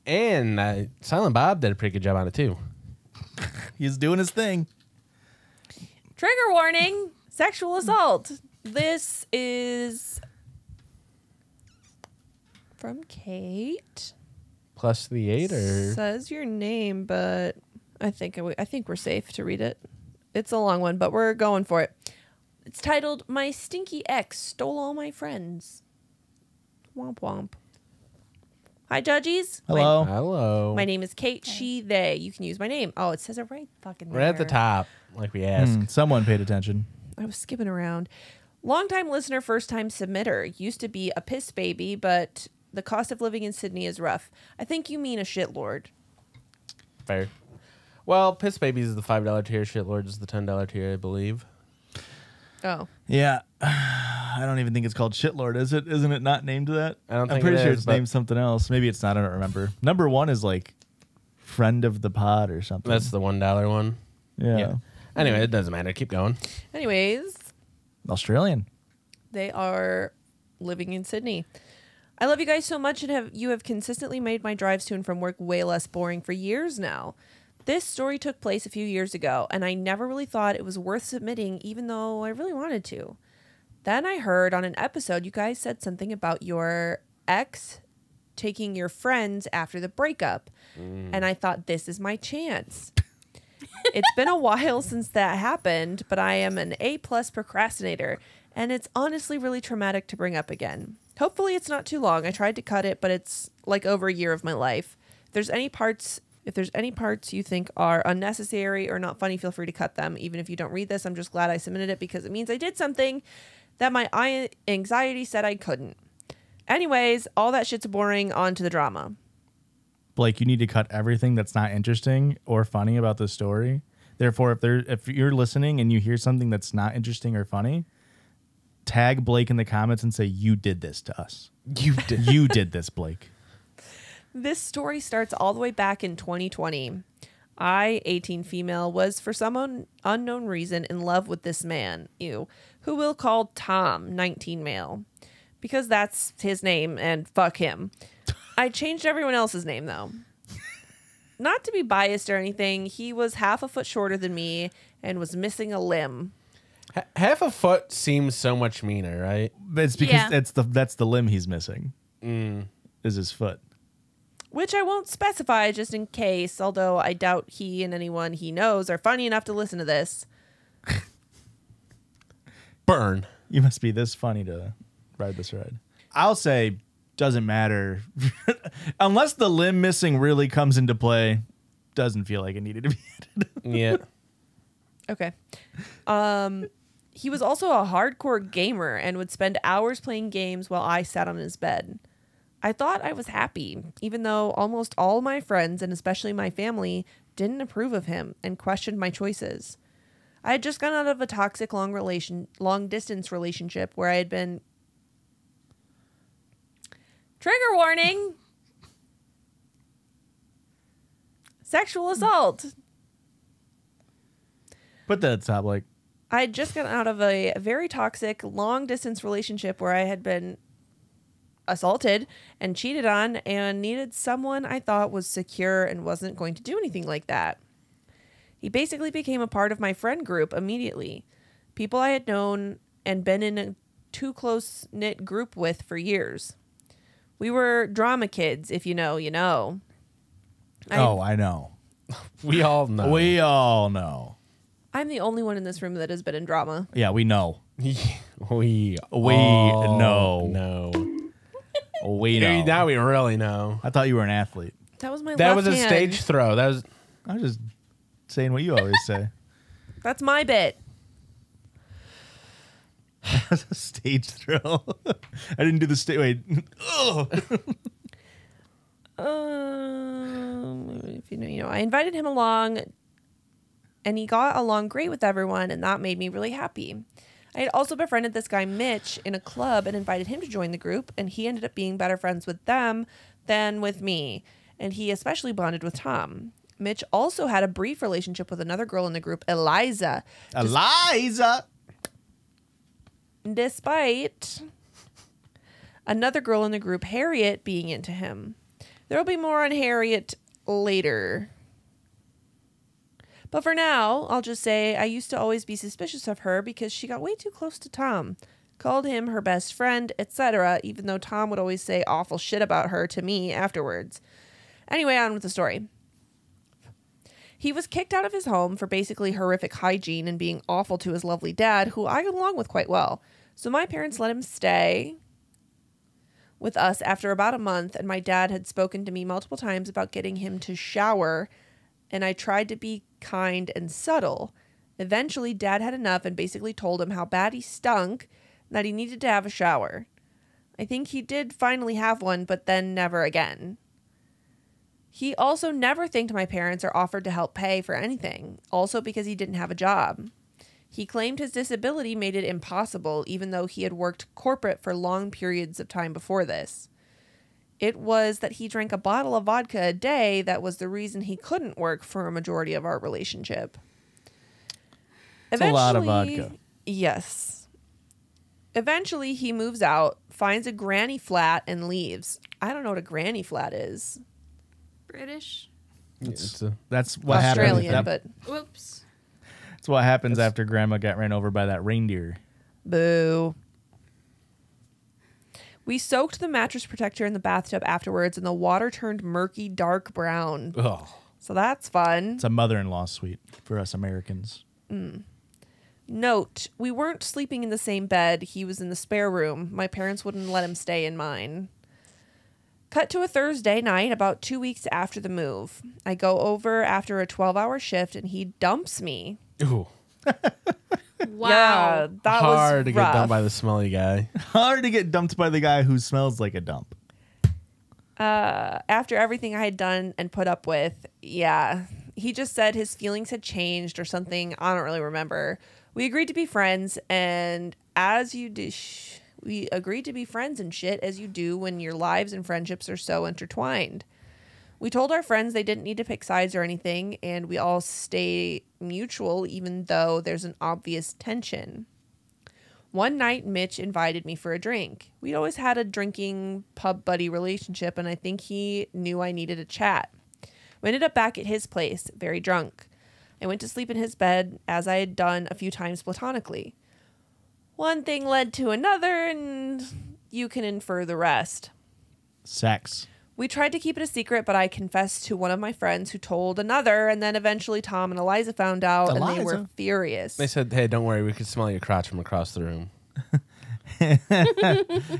And Silent Bob did a pretty good job on it, too. He's doing his thing. Trigger warning. Sexual assault. This is from Kate. Plus the 8, or... Says your name, but I think we're safe to read it. It's a long one, but we're going for it. It's titled, My Stinky Ex Stole All My Friends. Womp womp. Hi, Judgies. Hello. Hello. My name is Kate. She, they. You can use my name. Oh, it says it right fucking there. Right at the top, like we asked. Someone paid attention. I was skipping around. Longtime listener, first time submitter. Used to be a piss baby, but the cost of living in Sydney is rough. I think you mean a shitlord. Fair. Well, Piss Babies is the $5 tier. Shitlords is the $10 tier, I believe. Oh. Yeah. I don't even think it's called Shitlord, is it? Isn't it not named that? I don't think I'm pretty it sure is, it's but- named something else. Maybe it's not. I don't remember. Number 1 is like friend of the pod or something. That's the $1 one. yeah. Anyway, it doesn't matter. Keep going. Anyways, Australian. they are living in Sydney. I love you guys so much, and you have consistently made my drives to and from work way less boring for years now. This story took place a few years ago, and I never really thought it was worth submitting, even though I really wanted to. Then I heard on an episode you guys said something about your ex taking your friends after the breakup, and I thought, this is my chance. It's been a while since that happened, but I am an A+ procrastinator, and it's honestly really traumatic to bring up again. Hopefully it's not too long. I tried to cut it, but it's like over a year of my life. If there's any parts you think are unnecessary or not funny, feel free to cut them. Even if you don't read this, I'm just glad I submitted it because it means I did something that my anxiety said I couldn't. Anyways, all that shit's boring. On to the drama. Blake, you need to cut everything that's not interesting or funny about the story. Therefore, if you're listening and you hear something that's not interesting or funny, tag Blake in the comments and say, you did this to us. You did this, Blake. This story starts all the way back in 2020. I, 18 female, was for some unknown reason in love with this man, who we'll call Tom, 19 male, because that's his name and fuck him. I changed everyone else's name, though. Not to be biased or anything, he was half a foot shorter than me and was missing a limb. Half a foot seems so much meaner, right? It's because that's the limb he's missing. Is his foot. Which I won't specify just in case, although I doubt he and anyone he knows are funny enough to listen to this. Burn. You must be this funny to ride this ride. I'll say doesn't matter. Unless the limb missing really comes into play, doesn't feel like it needed to be added. Yeah. Okay. He was also a hardcore gamer and would spend hours playing games while I sat on his bed. I thought I was happy, even though almost all my friends, and especially my family, didn't approve of him and questioned my choices. I had just gotten out of a toxic long-distance relationship where I had been... Trigger warning! Sexual assault! Put that at the top, like... I had just gotten out of a very toxic long-distance relationship where I had been assaulted and cheated on and needed someone I thought was secure and wasn't going to do anything like that. He basically became a part of my friend group immediately. People I had known and been in a too close-knit group with for years. We were drama kids, if you know, you know. I know. We all know. We all know. I'm the only one in this room that has been in drama. Yeah, we know. We know. We know. Now we really know. I thought you were an athlete. That was my That left was a hand. stage throw. I was just saying what you always say. That's my bit. That was a stage throw. I didn't do the stage. Wait. If you know, I invited him along, and he got along great with everyone, and that made me really happy. I had also befriended this guy, Mitch, in a club and invited him to join the group, and he ended up being better friends with them than with me, and he especially bonded with Tom. Mitch also had a brief relationship with another girl in the group, Eliza. Despite another girl in the group, Harriet, being into him. There will be more on Harriet later. But for now, I'll just say I used to always be suspicious of her because she got way too close to Tom, called him her best friend, etc., even though Tom would always say awful shit about her to me afterwards. Anyway, on with the story. He was kicked out of his home for basically horrific hygiene and being awful to his lovely dad, who I got along with quite well. So my parents let him stay with us after about a month, and my dad had spoken to me multiple times about getting him to shower, and I tried to be kind and subtle. Eventually, Dad had enough and basically told him how bad he stunk and that he needed to have a shower. I think he did finally have one, but then never again. He also never thanked my parents or offered to help pay for anything, also because he didn't have a job. He claimed his disability made it impossible, even though he had worked corporate for long periods of time before this. It was that he drank a bottle of vodka a day that was the reason he couldn't work for a majority of our relationship. It's a lot of vodka. Yes. Eventually, he moves out, finds a granny flat, and leaves. I don't know what a granny flat is. British. That's what Australian, happens. but Whoops. That's what happens after Grandma got ran over by that reindeer. boo. We soaked the mattress protector in the bathtub afterwards, and the water turned murky, dark brown. Oh. So that's fun. It's a mother-in-law suite for us Americans. Note, we weren't sleeping in the same bed. He was in the spare room. My parents wouldn't let him stay in mine. Cut to a Thursday night about 2 weeks after the move. I go over after a 12-hour shift, and he dumps me. Ooh. Wow. Yeah, that Hard was to rough. get done by the smelly guy. Hard to get dumped by the guy who smells like a dump. After everything I had done and put up with, yeah, he just said his feelings had changed or something. I don't really remember. We agreed to be friends, and as you do, we agreed to be friends and shit as you do when your lives and friendships are so intertwined. We told our friends they didn't need to pick sides or anything, and we all stay mutual even though there's an obvious tension. One night, Mitch invited me for a drink. We'd always had a drinking pub buddy relationship, and I think he knew I needed a chat. We ended up back at his place, very drunk. I went to sleep in his bed, as I had done a few times platonically. One thing led to another, and you can infer the rest. Sex. We tried to keep it a secret, but I confessed to one of my friends who told another, and then eventually Tom and Eliza found out, and they were Eliza? furious. They said, hey, don't worry. We could smell your crotch from across the room.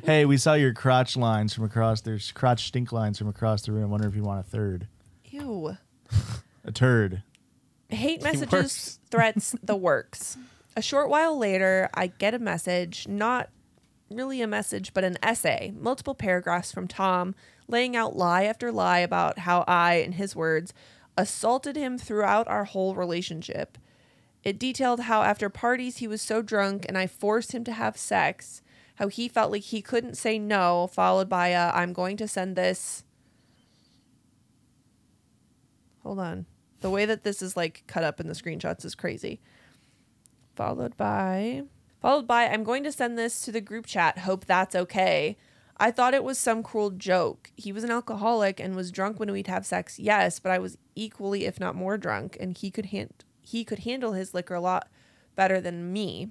Hey, we saw your crotch lines from across. There's crotch stink lines from across the room. Wonder if you want a third. Ew. A turd. Hate works. messages, threats, the works. A short while later, I get a message, not really a message, but an essay, multiple paragraphs from Tom, laying out lie after lie about how I, in his words, assaulted him throughout our whole relationship. It detailed how after parties he was so drunk and I forced him to have sex, how he felt like he couldn't say no, followed by a, I'm going to send this. Hold on. The way that this is like cut up in the screenshots is crazy. Followed by, I'm going to send this to the group chat. Hope that's okay. I thought it was some cruel joke. He was an alcoholic and was drunk when we'd have sex, yes, but I was equally, if not more drunk, and he could handle his liquor a lot better than me.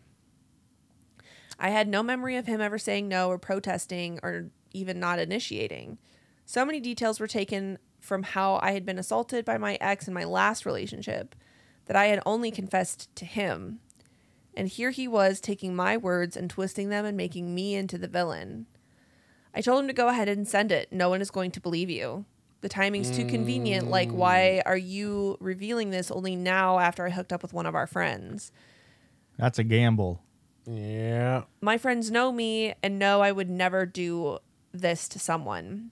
I had no memory of him ever saying no or protesting or even not initiating. So many details were taken from how I had been assaulted by my ex in my last relationship that I had only confessed to him. And here he was taking my words and twisting them and making me into the villain. I told him to go ahead and send it. No one is going to believe you. The timing's too convenient. Like, why are you revealing this only now after I hooked up with one of our friends? That's a gamble. Yeah. My friends know me and know I would never do this to someone.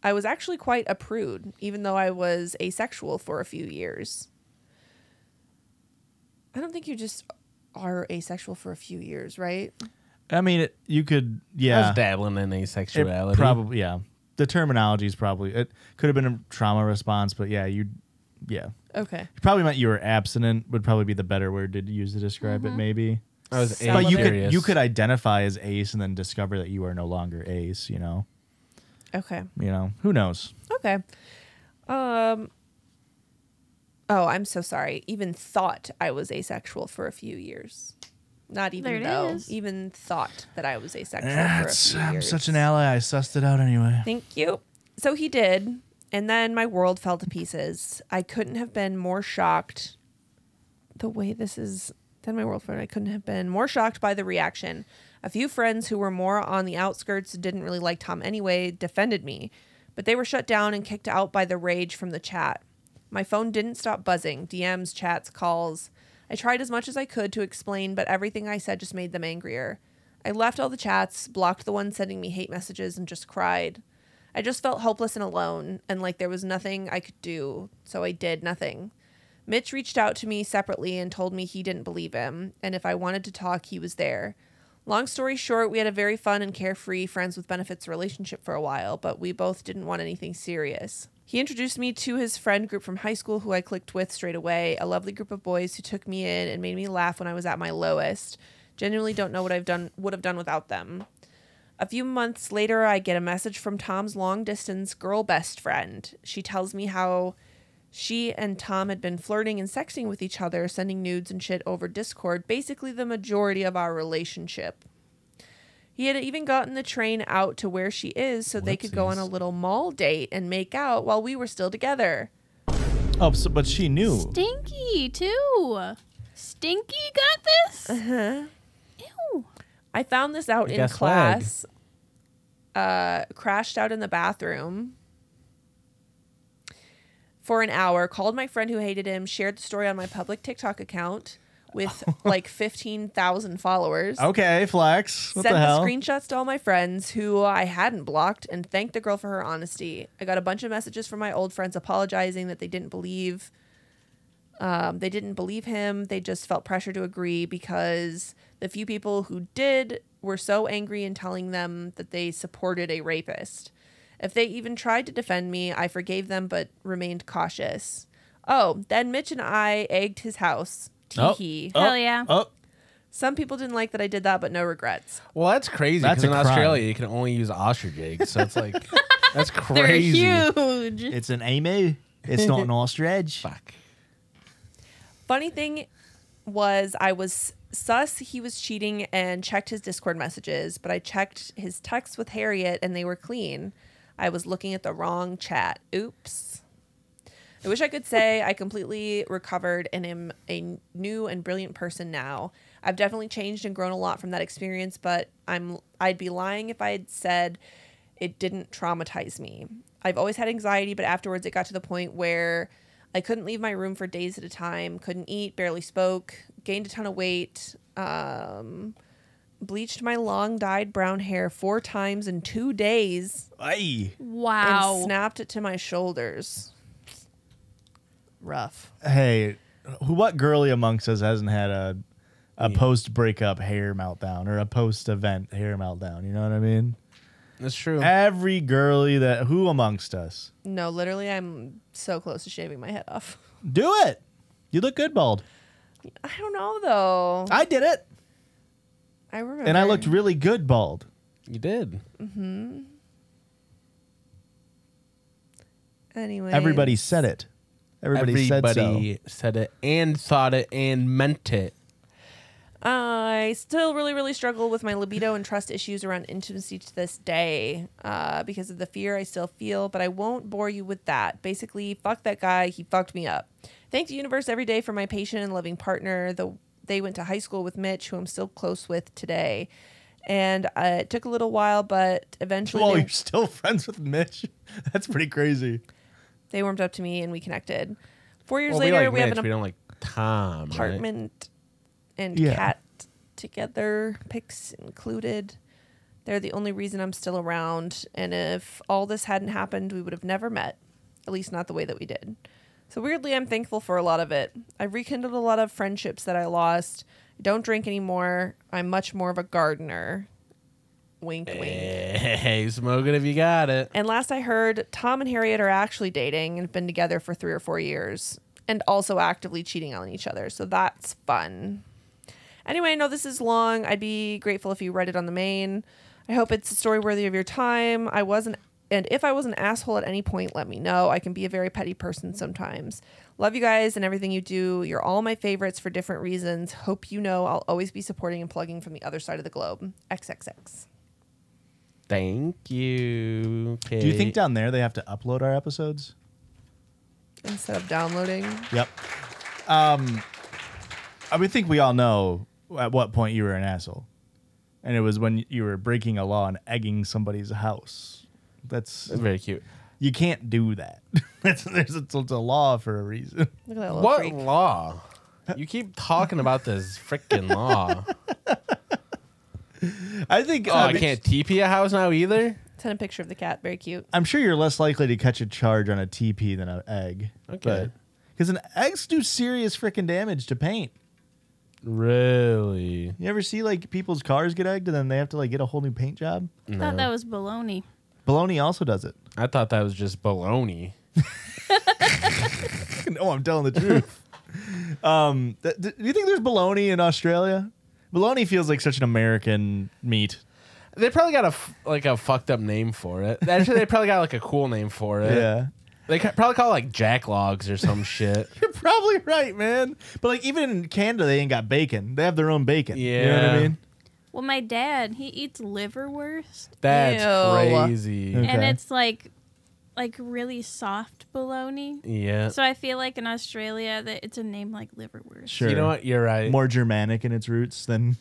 I was actually quite a prude, even though I was asexual for a few years. I don't think you just are asexual for a few years, right? I mean, you could, I yeah. was dabbling in asexuality. It probably, yeah. The terminology is probably, it could have been a trauma response, but yeah, yeah. Okay. You probably meant you were abstinent would probably be the better word to use to describe it, maybe. I was But But curious. you could identify as ace and then discover that you are no longer ace, you know? Okay. You know, who knows? Okay. Oh, I'm so sorry. Even thought I was asexual for a few years. Not even There it though. is. Even thought that I was asexual for a few I'm years. such an ally. I sussed it out anyway. Thank you. So he did, and then my world fell to pieces. I couldn't have been more shocked. The way this is, then my world fell. I couldn't have been more shocked by the reaction. A few friends who were more on the outskirts, didn't really like Tom anyway, defended me, but they were shut down and kicked out by the rage from the chat. My phone didn't stop buzzing. DMs, chats, calls. I tried as much as I could to explain, but everything I said just made them angrier. I left all the chats, blocked the ones sending me hate messages, and just cried. I just felt hopeless and alone, and like there was nothing I could do, so I did nothing. Mitch reached out to me separately and told me he didn't believe him, and if I wanted to talk, he was there. Long story short, we had a very fun and carefree friends with benefits relationship for a while, but we both didn't want anything serious. He introduced me to his friend group from high school who I clicked with straight away, a lovely group of boys who took me in and made me laugh when I was at my lowest. Genuinely don't know what would have done without them. A few months later, I get a message from Tom's long-distance girl best friend. She tells me how she and Tom had been flirting and sexting with each other, sending nudes and shit over Discord, basically the majority of our relationship. He had even gotten the train out to where she is so they could go on a little mall date and make out while we were still together. Oh, but she knew. Stinky, too. Stinky got this? Uh-huh. Ew. I found this out in class. Crashed out in the bathroom for an hour, called my friend who hated him, shared the story on my public TikTok account with like 15,000 followers. Okay, flex. What Sent the hell? screenshots to all my friends who I hadn't blocked and thanked the girl for her honesty. I got a bunch of messages from my old friends apologizing that they didn't believe him. They just felt pressure to agree because the few people who did were so angry and telling them that they supported a rapist. If they even tried to defend me, I forgave them but remained cautious. Oh, then Mitch and I egged his house. Teehee. Hell yeah. Oh, Some people didn't like that I did that, but no regrets. Well, that's crazy That's because in a crime. Australia you can only use ostrich eggs, so it's like that's They're crazy. huge. it's an emu. It's not an ostrich. Fuck. Funny thing was I was sus he was cheating and checked his Discord messages, but I checked his texts with Harriet and they were clean. I was looking at the wrong chat. Oops. I wish I could say I completely recovered and am a new and brilliant person now. I've definitely changed and grown a lot from that experience, but I'd be lying if I had said it didn't traumatize me. I've always had anxiety, but afterwards it got to the point where I couldn't leave my room for days at a time, couldn't eat, barely spoke, gained a ton of weight, bleached my long dyed brown hair 4 times in 2 days, Aye. Wow. and snapped it to my shoulders. Rough. Hey, what girly amongst us hasn't had a post breakup hair meltdown or a post event hair meltdown? You know what I mean? That's true. Every girly who amongst us? No, literally, I'm so close to shaving my head off. Do it. You look good bald. I don't know, though. I did it. I remember. And I looked really good bald. You did. Anyway. Everybody said it. Everybody said said it and thought it and meant it. I still really, really struggle with my libido and trust issues around intimacy to this day because of the fear I still feel, but I won't bore you with that. Basically, fuck that guy. He fucked me up. Thank the universe every day for my patient and loving partner. They went to high school with Mitch, who I'm still close with today. And it took a little while, but eventually Well, you're still friends with Mitch. That's pretty crazy. they warmed up to me and we connected. 4 years Well, later, we have Mitch, an we don't like Tom. Right? apartment and Yeah. cat together, pics included. They're the only reason I'm still around. And if all this hadn't happened, we would have never met, at least not the way that we did. So weirdly, I'm thankful for a lot of it. I've rekindled a lot of friendships that I lost. I don't drink anymore. I'm much more of a gardener. Wink, wink. Hey, smoke it if you got it. And last I heard, Tom and Harriet are actually dating and have been together for 3 or 4 years and also actively cheating on each other. So that's fun. Anyway, I know this is long. I'd be grateful if you read it on the main. I hope it's a story worthy of your time. And if I was an asshole at any point, let me know. I can be a very petty person sometimes. Love you guys and everything you do. You're all my favorites for different reasons. Hope you know I'll always be supporting and plugging from the other side of the globe. XXX. Thank you. Kate. Do you think down there they have to upload our episodes? Instead of downloading. Yep. I would think we all know at what point you were an asshole. And it was when you were breaking a law and egging somebody's house. That's very cute? You can't do that. It's a law for a reason. Look at that little What freak. law? You keep talking about this freaking law. I think. I can't TP a house now either. Send a picture of the cat. Very cute. I'm sure you're less likely to catch a charge on a TP than an egg. Okay. Because eggs do serious freaking damage to paint. Really? You ever see like people's cars get egged and then they have to like get a whole new paint job? I thought that was baloney. Baloney also does it. I thought that was just baloney. No, I'm telling the truth. Do you think there's baloney in Australia? Bologna feels like such an American meat. They probably got a fucked up name for it. Actually, they probably got like a cool name for it. Yeah. They probably call it like Jack Logs or some shit. You're probably right, man. But like even in Canada, they ain't got bacon. They have their own bacon. Yeah. You know what I mean? Well, my dad, he eats liverwurst, That's Ew. crazy. Okay. and it's like really soft bologna. Yeah. So I feel like in Australia that it's a name like liverwurst. Sure. You know what? You're right. More Germanic in its roots than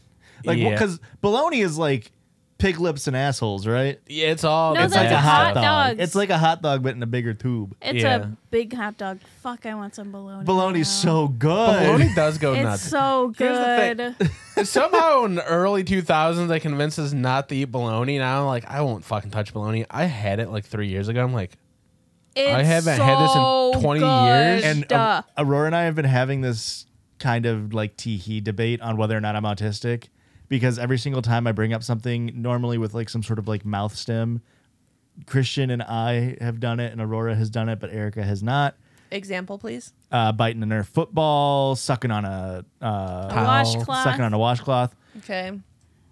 like Yeah. because bologna is like pig lips and assholes, right? Yeah, it's all. No, It's that's like a a hot hot dog. dogs. It's like a hot dog, but in a bigger tube. It's Yeah. a big hot dog. Fuck, I want some bologna. Bologna's now. so good. Bologna does go It's nuts. so Here's the good. thing. Somehow in the early 2000s, they convinced us not to eat bologna. Now I'm like, I won't fucking touch bologna. I had it like 3 years ago. I'm like, I haven't had this in so 20 good. years. And Duh. Aurora and I have been having this kind of like tee-hee debate on whether or not I'm autistic, because every single time I bring up something, normally with like some sort of like mouth stim, Christian and I have done it, and Aurora has done it, but Erica has not. Example, please. Biting a Nerf football, sucking on a washcloth. sucking on a washcloth. Okay.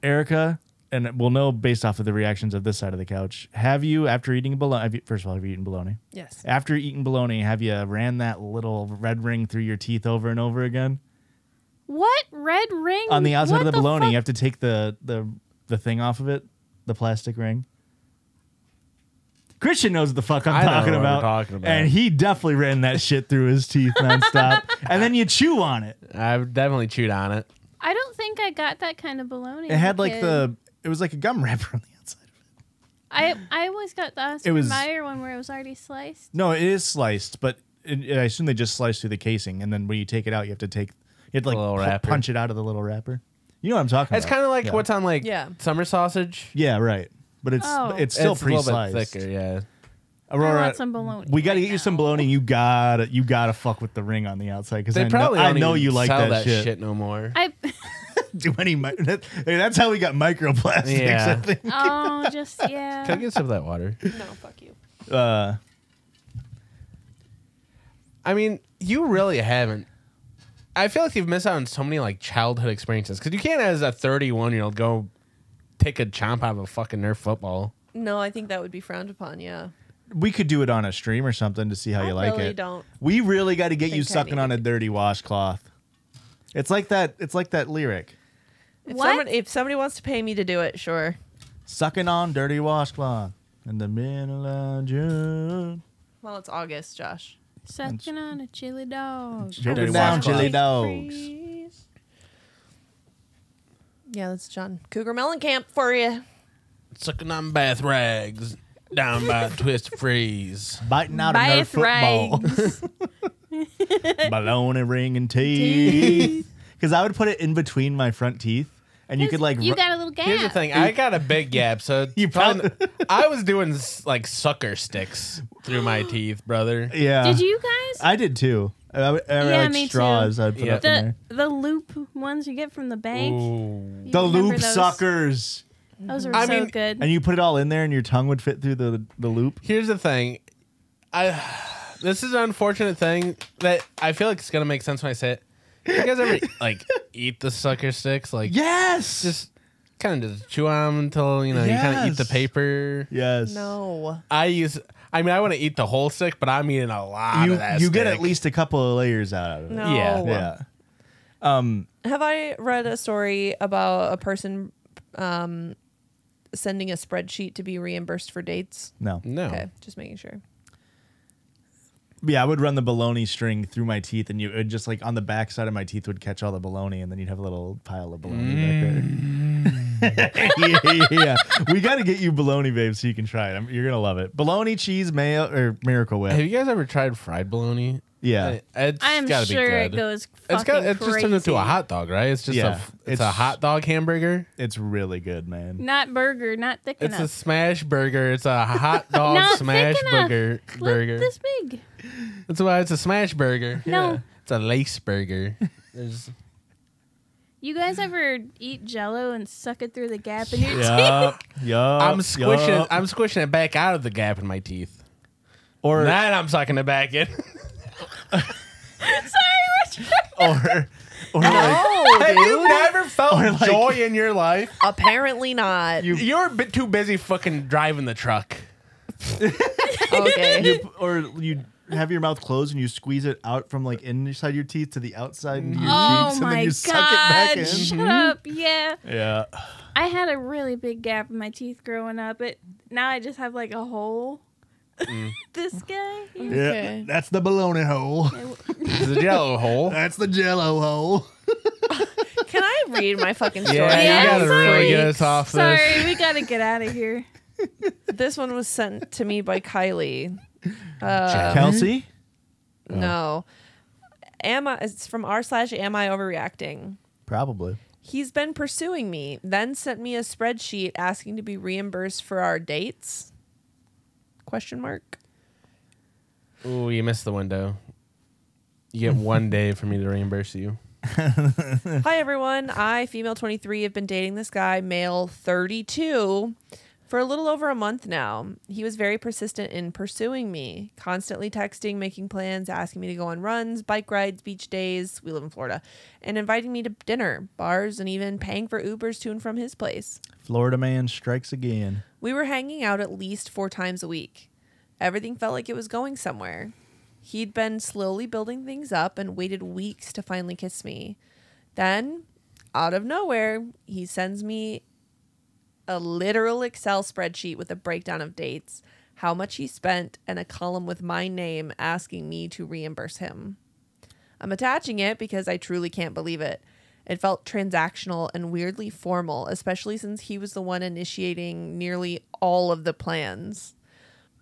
Erica, and we'll know based off of the reactions of this side of the couch. Have you, after eating bologna, first of all, have you eaten bologna? Yes. After eating bologna, have you ran that little red ring through your teeth over and over again? What red ring On the outside What of the bologna, fuck? you have to take the thing off of it, the plastic ring. Christian knows what the fuck I'm I know talking, what we're about, talking about. and he definitely ran that shit through his teeth nonstop. And then you chew on it. I've definitely chewed on it. I don't think I got that kind of bologna. It as a had like kid. it was like a gum wrapper on the outside. I always got the Oscar was- Mayer one where it was already sliced. No, it is sliced, but I assume they just slice through the casing, and then when you take it out, you have to like little wrapper. punch it out of the little wrapper. You know what I'm talking It's about? kind of like Yeah. what's on like Yeah. summer sausage. Yeah, right. But it's Oh. it's still It's a little pre-sliced. bit thicker, yeah. Aurora, I want some bologna we got to right get you some now. bologna. You gotta fuck with the ring on the outside because They probably I don't know even you like sell that shit. no more. I Do any? That's how we got microplastics. Yeah. I think. oh just Can I yeah. get some of that water? No, fuck you. I mean, you really haven't. I feel like you've missed out on so many like childhood experiences because you can't, as a 31-year-old, go take a chomp out of a fucking Nerf football. No, I think that would be frowned upon. Yeah. We could do it on a stream or something to see how I you like really it. don't We really got to get you think I sucking need on a it. dirty washcloth. It's like that. It's like that lyric. If somebody wants to pay me to do it, sure. Sucking on dirty washcloth in the middle of June. Well, it's August, Josh. Sucking on a chili dog. Choking down washcloth. chili dogs. Freeze. Yeah, that's John Cougar Mellencamp for you. Sucking on bath rags down by Twist Freeze. Biting out a Nerf Bath football. Bologna ring and teeth. Because I would put it in between my front teeth, and you could like. You got a little gap. Here's the thing. I got a big gap, so You probably, I was doing like sucker sticks through my teeth, brother. Yeah. Did you guys? I did too. I Yeah, like me too. straws. I'd put Yeah. up in there. The loop ones you get from the bank. Ooh. You The remember loop those? suckers. Those were I so mean, good. And you put it all in there, and your tongue would fit through the loop. Here's the thing. This is an unfortunate thing that I feel like it's gonna make sense when I say it. You guys ever like eat the sucker sticks? Like Yes. just kind of just chew on them until you kind of eat the Yes. paper. yes. No. I want to eat the whole stick, but I'm eating a lot of that You get stick. at least a couple of layers out of it. No. Yeah. Yeah. Have I read a story about a person sending a spreadsheet to be reimbursed for dates? No. No. Okay, just making sure. Yeah, I would run the bologna string through my teeth, and you would just like on the back side of my teeth would catch all the bologna, and then you'd have a little pile of bologna back there. Yeah, we got to get you bologna, babe, so you can try it. You're gonna love it. Bologna, cheese, mayo, or Miracle Whip. Have you guys ever tried fried bologna? Yeah, It's I'm gotta sure be it good. goes fucking It's just turned into a crazy. hot dog, right? It's just Yeah. it's a hot dog hamburger. it's really good, man. Not burger, not thick It's a enough. smash burger. It's a hot dog Not smash thick enough. burger. Look this big. That's why it's a smash burger. No. It's a lace burger. There's You guys ever eat Jello and suck it through the gap in your teeth? Yup, yup. I'm squishing yup. I'm squishing it back out of the gap in my teeth. or Then I'm sucking it back in. Sorry, Richard. or like Have you never felt Or like- joy in your life? Apparently not. You're a bit too busy fucking driving the truck. Okay. You have your mouth closed and you squeeze it out from like inside your teeth to the outside into your Oh cheeks, and my then you suck it back god! in. Shut up! Yeah, Yeah. I had a really big gap in my teeth growing up. Now I just have like a hole. This guy. Okay. Yeah. That's the baloney hole. It's a jello hole. That's the jello hole. Can I read my fucking story? Yeah, Yeah, you gotta really Freaks. get us off Sorry, this. we gotta get out of here. This one was sent to me by Kylie. Kelsey? No. It's from r/am I overreacting? Probably. He's been pursuing me, then sent me a spreadsheet asking to be reimbursed for our dates? Question mark. Ooh, you missed the window. You get 1 day for me to reimburse you. Hi everyone. I, female 23, have been dating this guy, male 32, for a little over a month now. He was very persistent in pursuing me, constantly texting, making plans, asking me to go on runs, bike rides, beach days, we live in Florida, and inviting me to dinner, bars, and even paying for Ubers to and from his place. Florida man strikes again. We were hanging out at least 4 times a week. Everything felt like it was going somewhere. He'd been slowly building things up and waited weeks to finally kiss me. Then, out of nowhere, he sends me a literal Excel spreadsheet with a breakdown of dates, how much he spent, and a column with my name asking me to reimburse him. I'm attaching it because I truly can't believe it. It felt transactional and weirdly formal, especially since he was the one initiating nearly all of the plans.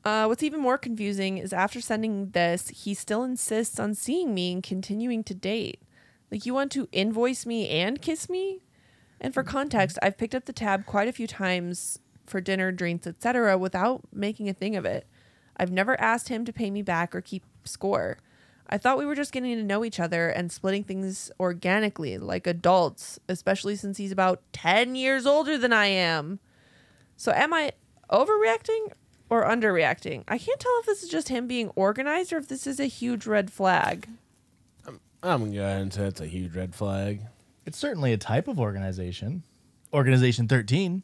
What's even more confusing is after sending this, he still insists on seeing me and continuing to date. Like, you want to invoice me and kiss me? And for context, I've picked up the tab quite a few times for dinner, drinks, etc. without making a thing of it. I've never asked him to pay me back or keep score. I thought we were just getting to know each other and splitting things organically, like adults, especially since he's about 10 years older than I am. So am I overreacting or underreacting? I can't tell if this is just him being organized or if this is a huge red flag. I'm going to go ahead and say it's a huge red flag. It's certainly a type of organization. Organization 13.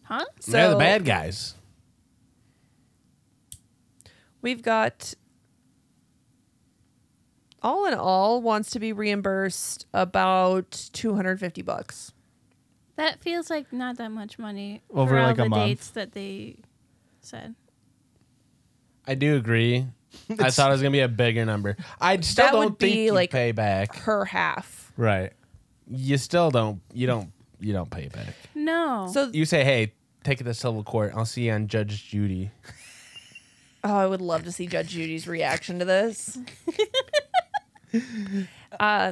Huh? They're the So- bad guys. We've got, all in all, wants to be reimbursed about $250. That feels like not that much money Over for all like a the month. dates that they said. I do agree. I thought it was going to be a bigger number. I still That don't would be think you like pay back. her half. Right. You still don't. You don't pay back. No. So, You say, hey, take it to civil court. I'll see you on Judge Judy. oh, I would love to see Judge Judy's reaction to this.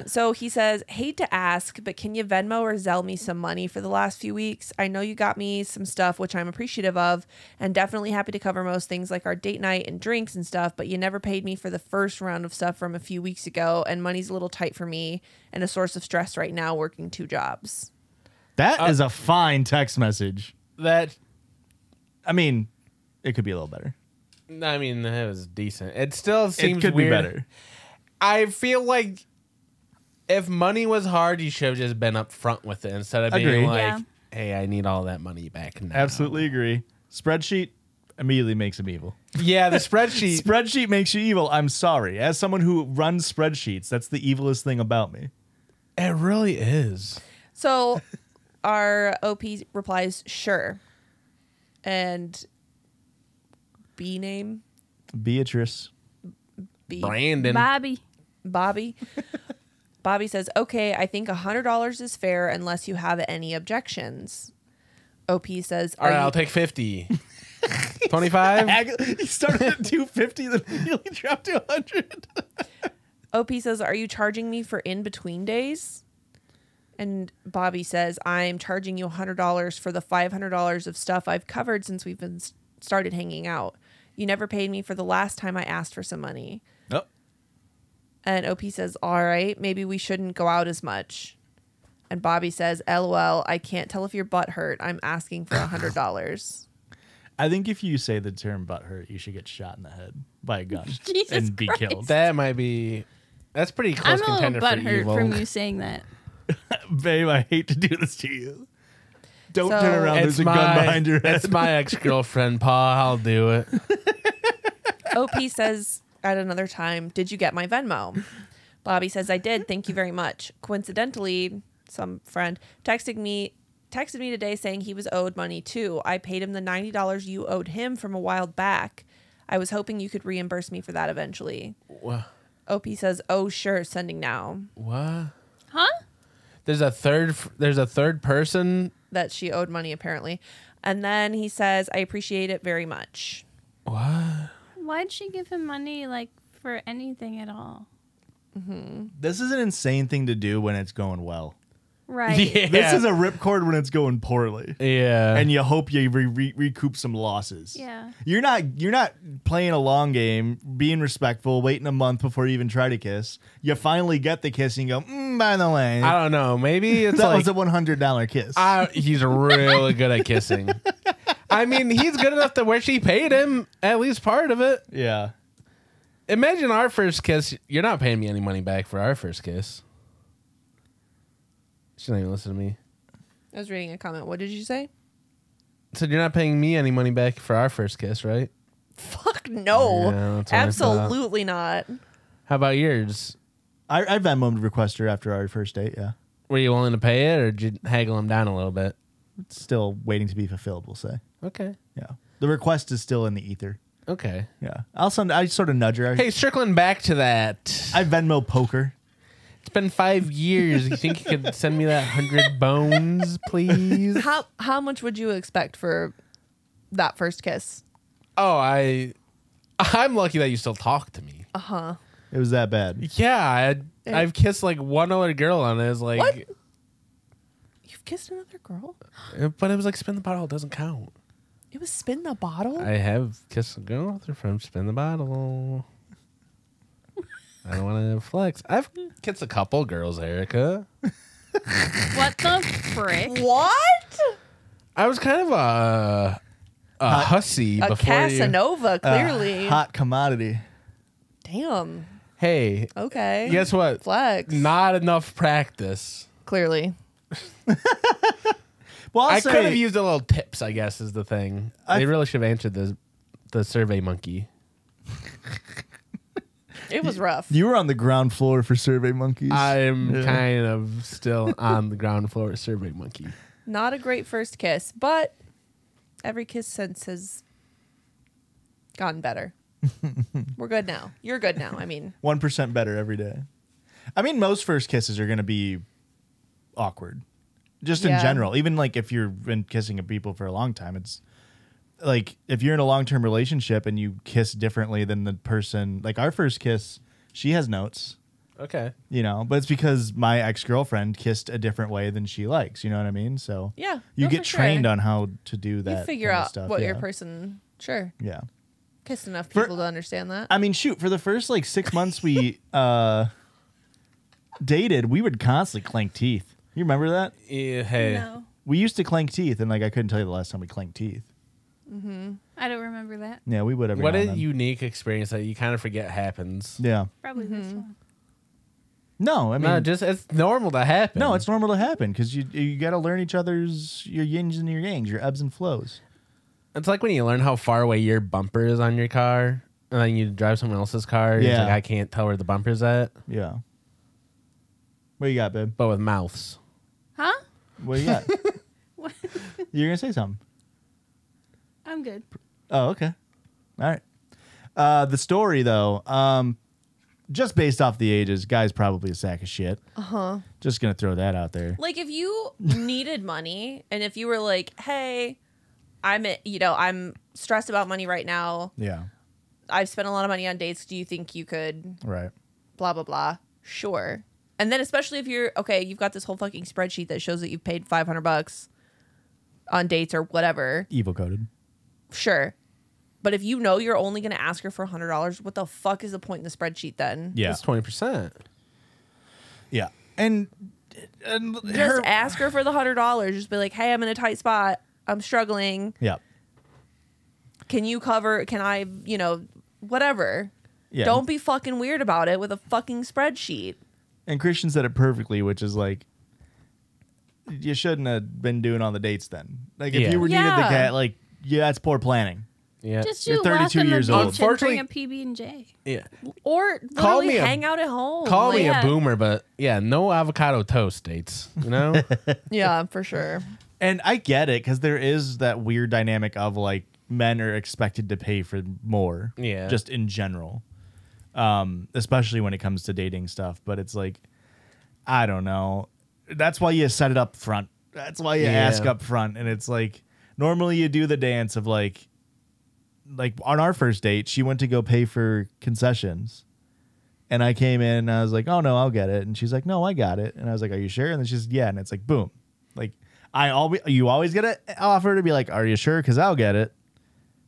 So he says, hate to ask, but can you Venmo or Zelle me some money for the last few weeks? I know you got me some stuff, which I'm appreciative of, and definitely happy to cover most things like our date night and drinks and stuff, but you never paid me for the first round of stuff from a few weeks ago, and money's a little tight for me and a source of stress right now working 2 jobs. That is a fine text message. That, I mean, it could be a little better. I mean, that was decent. It still seems It could weird. be better. I feel like if money was hard, you should have just been up front with it instead of being Agree. like, Yeah. hey, I need all that money back now. Absolutely agree. Spreadsheet immediately makes him evil. Yeah, the spreadsheet. Spreadsheet makes you evil. I'm sorry. As someone who runs spreadsheets, that's the evilest thing about me. It really is. So our OP replies, sure. And B name? Beatrice. B. Brandon. Bobby. Bobby says, okay, I think $100 is fair unless you have any objections. OP says, All right, you- I'll take 50. 25? He started at 250, then immediately dropped to 100. OP says, are you charging me for in-between days? And Bobby says, I'm charging you $100 for the $500 of stuff I've covered since we've been started hanging out. You never paid me for the last time I asked for some money. Oh. And OP says, all right, maybe we shouldn't go out as much. And Bobby says, LOL, I can't tell if your butt hurt. I'm asking for $100. I think if you say the term butt hurt, you should get shot in the head by a gun Jesus and be Christ. killed. That might be. That's pretty close I'm a little contender for butthurt evil. from you saying that. Babe, I hate to do this to you. Don't So- turn around. There's a gun behind your head. It's my ex-girlfriend, Pa. I'll do it. OP says at another time, did you get my Venmo? Bobby says, I did. Thank you very much. Coincidentally, some friend texted me today saying he was owed money too. I paid him the $90 you owed him from a while back. I was hoping you could reimburse me for that eventually. What? OP says, oh, sure, sending now. What? Huh? There's a third person. That she owed money, apparently. And then he says, I appreciate it very much. What? Why'd she give him money, like, for anything at all? This is an insane thing to do when it's going well. Right. Yeah. This is a ripcord when it's going poorly. Yeah. And you hope you recoup some losses. Yeah. You're not playing a long game, being respectful, waiting a month before you even try to kiss. You finally get the kiss and you go, by the way, I don't know. Maybe it's that like was a $100 kiss. he's really good at kissing. I mean, he's good enough to where she paid him at least part of it. yeah. Imagine our first kiss. You're not paying me any money back for our first kiss. She's not even listening to me. I was reading a comment. What did you say? So you're not paying me any money back for our first kiss, right? Fuck no. Yeah, that's what I thought. Absolutely not. How about yours? I Venmo'd request her after our first date, yeah. Were you willing to pay it, or did you haggle him down a little bit? It's still waiting to be fulfilled, we'll say. Okay. Yeah. The request is still in the ether. Okay. Yeah. I sort of nudge her. Hey, circling back to that. I Venmo poker. It's been 5 years. You think you could send me that 100 bones, please? How much would you expect for that first kiss? Oh, I'm lucky that you still talk to me. Uh-huh. It was that bad. Yeah, I've kissed like one other girl on it. It was like, What? You've kissed another girl? But it was like spin the bottle. It doesn't count. It was spin the bottle? I have kissed a girl from spin the bottle. I don't want to flex. I've kissed a couple girls, Erica. What the frick? What? I was kind of a hussy A before Casanova, clearly. Hot commodity. Damn. Hey, Okay. guess what? Flex. Not enough practice. Clearly. Well, I could have used a little tips, I guess, is the thing. They really should have answered the survey monkey. It was rough. You were on the ground floor for Survey Monkeys. I'm kind of still on the ground floor at survey monkey. Not a great first kiss, but every kiss since has gotten better. We're good now. You're good now. I mean, 1% better every day. I mean, most first kisses are going to be awkward. Just in Yeah. general. Even like if you've been kissing people for a long time, it's like if you're in a long-term relationship and you kiss differently than the person, like our first kiss, she has notes, Okay. you know, but it's because my ex-girlfriend kissed a different way than she likes, you know what I mean? So yeah. you no, get for trained sure. on how to do that. You figure kind of out stuff. what yeah. your person. Sure. Yeah. Kissed enough For- people to understand that. I mean, shoot, for the first like 6 months we dated, we would constantly clank teeth. You remember that? Yeah, hey. No. We used to clank teeth, and like I couldn't tell you the last time we clanked teeth. I don't remember that. Yeah, we would every What now a and then. unique experience that you kind of forget happens. Yeah. Probably this one. No, I mean, No, just it's normal to happen. no, it's normal to happen because you got to learn each other's your yins and your yangs, your ebbs and flows. It's like when you learn how far away your bumper is on your car, and then you drive someone else's car. It's Yeah. like I can't tell where the bumper's at, Yeah. What you got, babe? but with mouths. Huh? What you got? What? You're gonna say something. I'm good. Oh, okay. All right. The story though, just based off the ages, guy's probably a sack of shit. Just gonna throw that out there. Like if you needed money and if you were like, hey, I'm stressed about money right now. Yeah. I've spent a lot of money on dates. Do you think you could Right. blah, blah, blah? Sure. And then especially if you're, okay, you've got this whole fucking spreadsheet that shows that you've paid $500 on dates or whatever. Evil coded. Sure. But if you know you're only going to ask her for $100, what the fuck is the point in the spreadsheet then? Yeah. It's 20%. Yeah. And Just ask her for the $100. Just be like, hey, I'm in a tight spot. I'm struggling. Yeah. Can I, whatever. Yeah. Don't be fucking weird about it with a fucking spreadsheet. And Christian said it perfectly, which is like, you shouldn't have been doing all the dates then. Like if Yeah. you were needed the Yeah. cat, like that's poor planning. Yeah. Just You're do 32 walk on years the old. beach and bring Unfortunately- a PB&J. Yeah. Or Call literally me a- hang out at home. Call me yeah. a boomer, but yeah, no avocado toast dates. You know? Yeah, for sure. And I get it because there is that weird dynamic of like men are expected to pay for more. Yeah. Just in general. Especially when it comes to dating stuff. But it's like, I don't know. That's why you set it up front. That's why you ask up front. And it's like, normally you do the dance of like on our first date, she went to go pay for concessions. And I came in and I was like, oh no, I'll get it. And she's like, no, I got it. And I was like, are you sure? And then she's yeah. And it's like, boom. Like you always get an offer to be like, are you sure? Because I'll get it.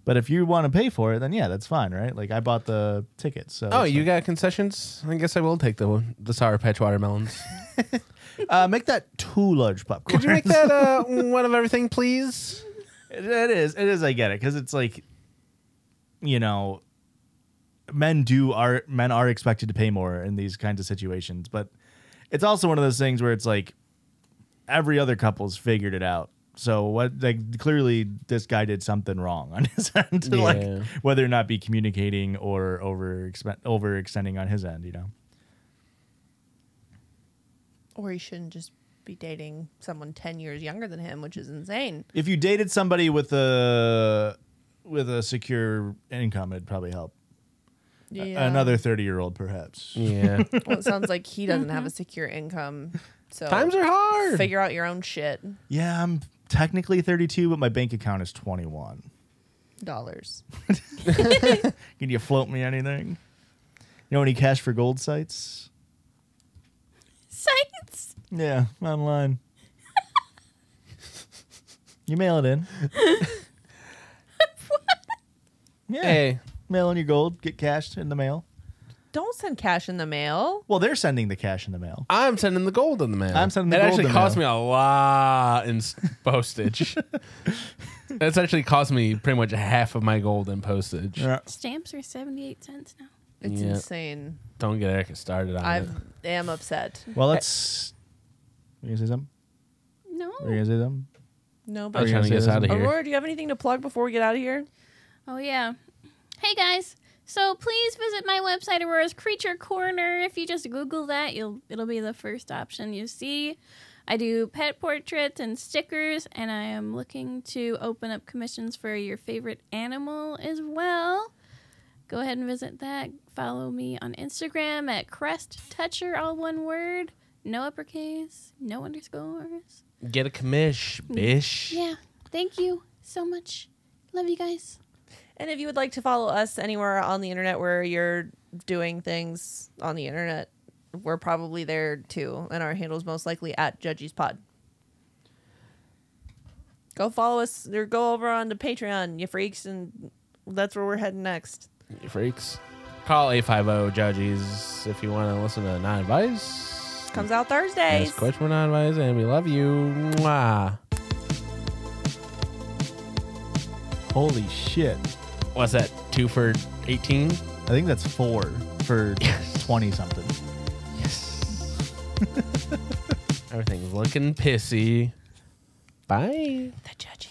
But if you want to pay for it, then yeah, that's fine, right? Like I bought the tickets. So Oh, it's you like, got concessions? I guess I will take the Sour Patch watermelons. make that 2 large popcorn. Could you make that one of everything, please? It is. I get it because it's like, you know, men are expected to pay more in these kinds of situations, but it's also one of those things where it's like every other couple's figured it out. So what? Like clearly, this guy did something wrong on his end, to Yeah. like whether or not be communicating or overextending on his end. You know. Or he shouldn't just be dating someone 10 years younger than him, which is insane. If you dated somebody with a secure income, it'd probably help. Yeah. Another 30-year-old, perhaps. Yeah. Well, it sounds like he doesn't have a secure income. So Times are hard. figure out your own shit. Yeah, I'm technically 32, but my bank account is 21. Dollars. Can you float me anything? You know any cash for gold sites? Sites. Yeah, online. You mail it in. Yeah. Hey, Mail in your gold, get cash in the mail. Don't send cash in the mail. Well, they're sending the cash in the mail. I'm sending the gold in the mail. I'm sending the it gold actually in the cost mail. me a lot in postage. It's actually cost me pretty much half of my gold in postage. Yeah. Stamps are 78 cents now. It's Yeah. insane. Don't get Erica started on I it. am upset. Well, let's... Were you going to say something? No. Were you going to say something? No, I but was trying to get us out of here. Aurora, do you have anything to plug before we get out of here? Oh, yeah. Hey, guys. So please visit my website, Aurora's Creature Corner. If you just Google that, it'll be the first option you see. I do pet portraits and stickers, and I am looking to open up commissions for your favorite animal as well. Go ahead and visit that. Follow me on Instagram at CrestToucher, all one word. No uppercase, no underscores. Get a commish, bish. Yeah. Thank you so much. Love you guys. And if you would like to follow us anywhere on the internet where you're doing things on the internet, we're probably there too. And our handle is most likely at Judgies Pod. Go follow us or go over on the Patreon, you freaks, and that's where we're heading next. You freaks. Call 850-Judgies if you want to listen to Non-Advice. Comes out Thursdays. Ask question for Non-Advice, and we love you. Mwah. Holy shit. What's that? 2 for 18? I think that's 4 for 20-something. Yes. Everything's looking pissy. Bye. The Judge.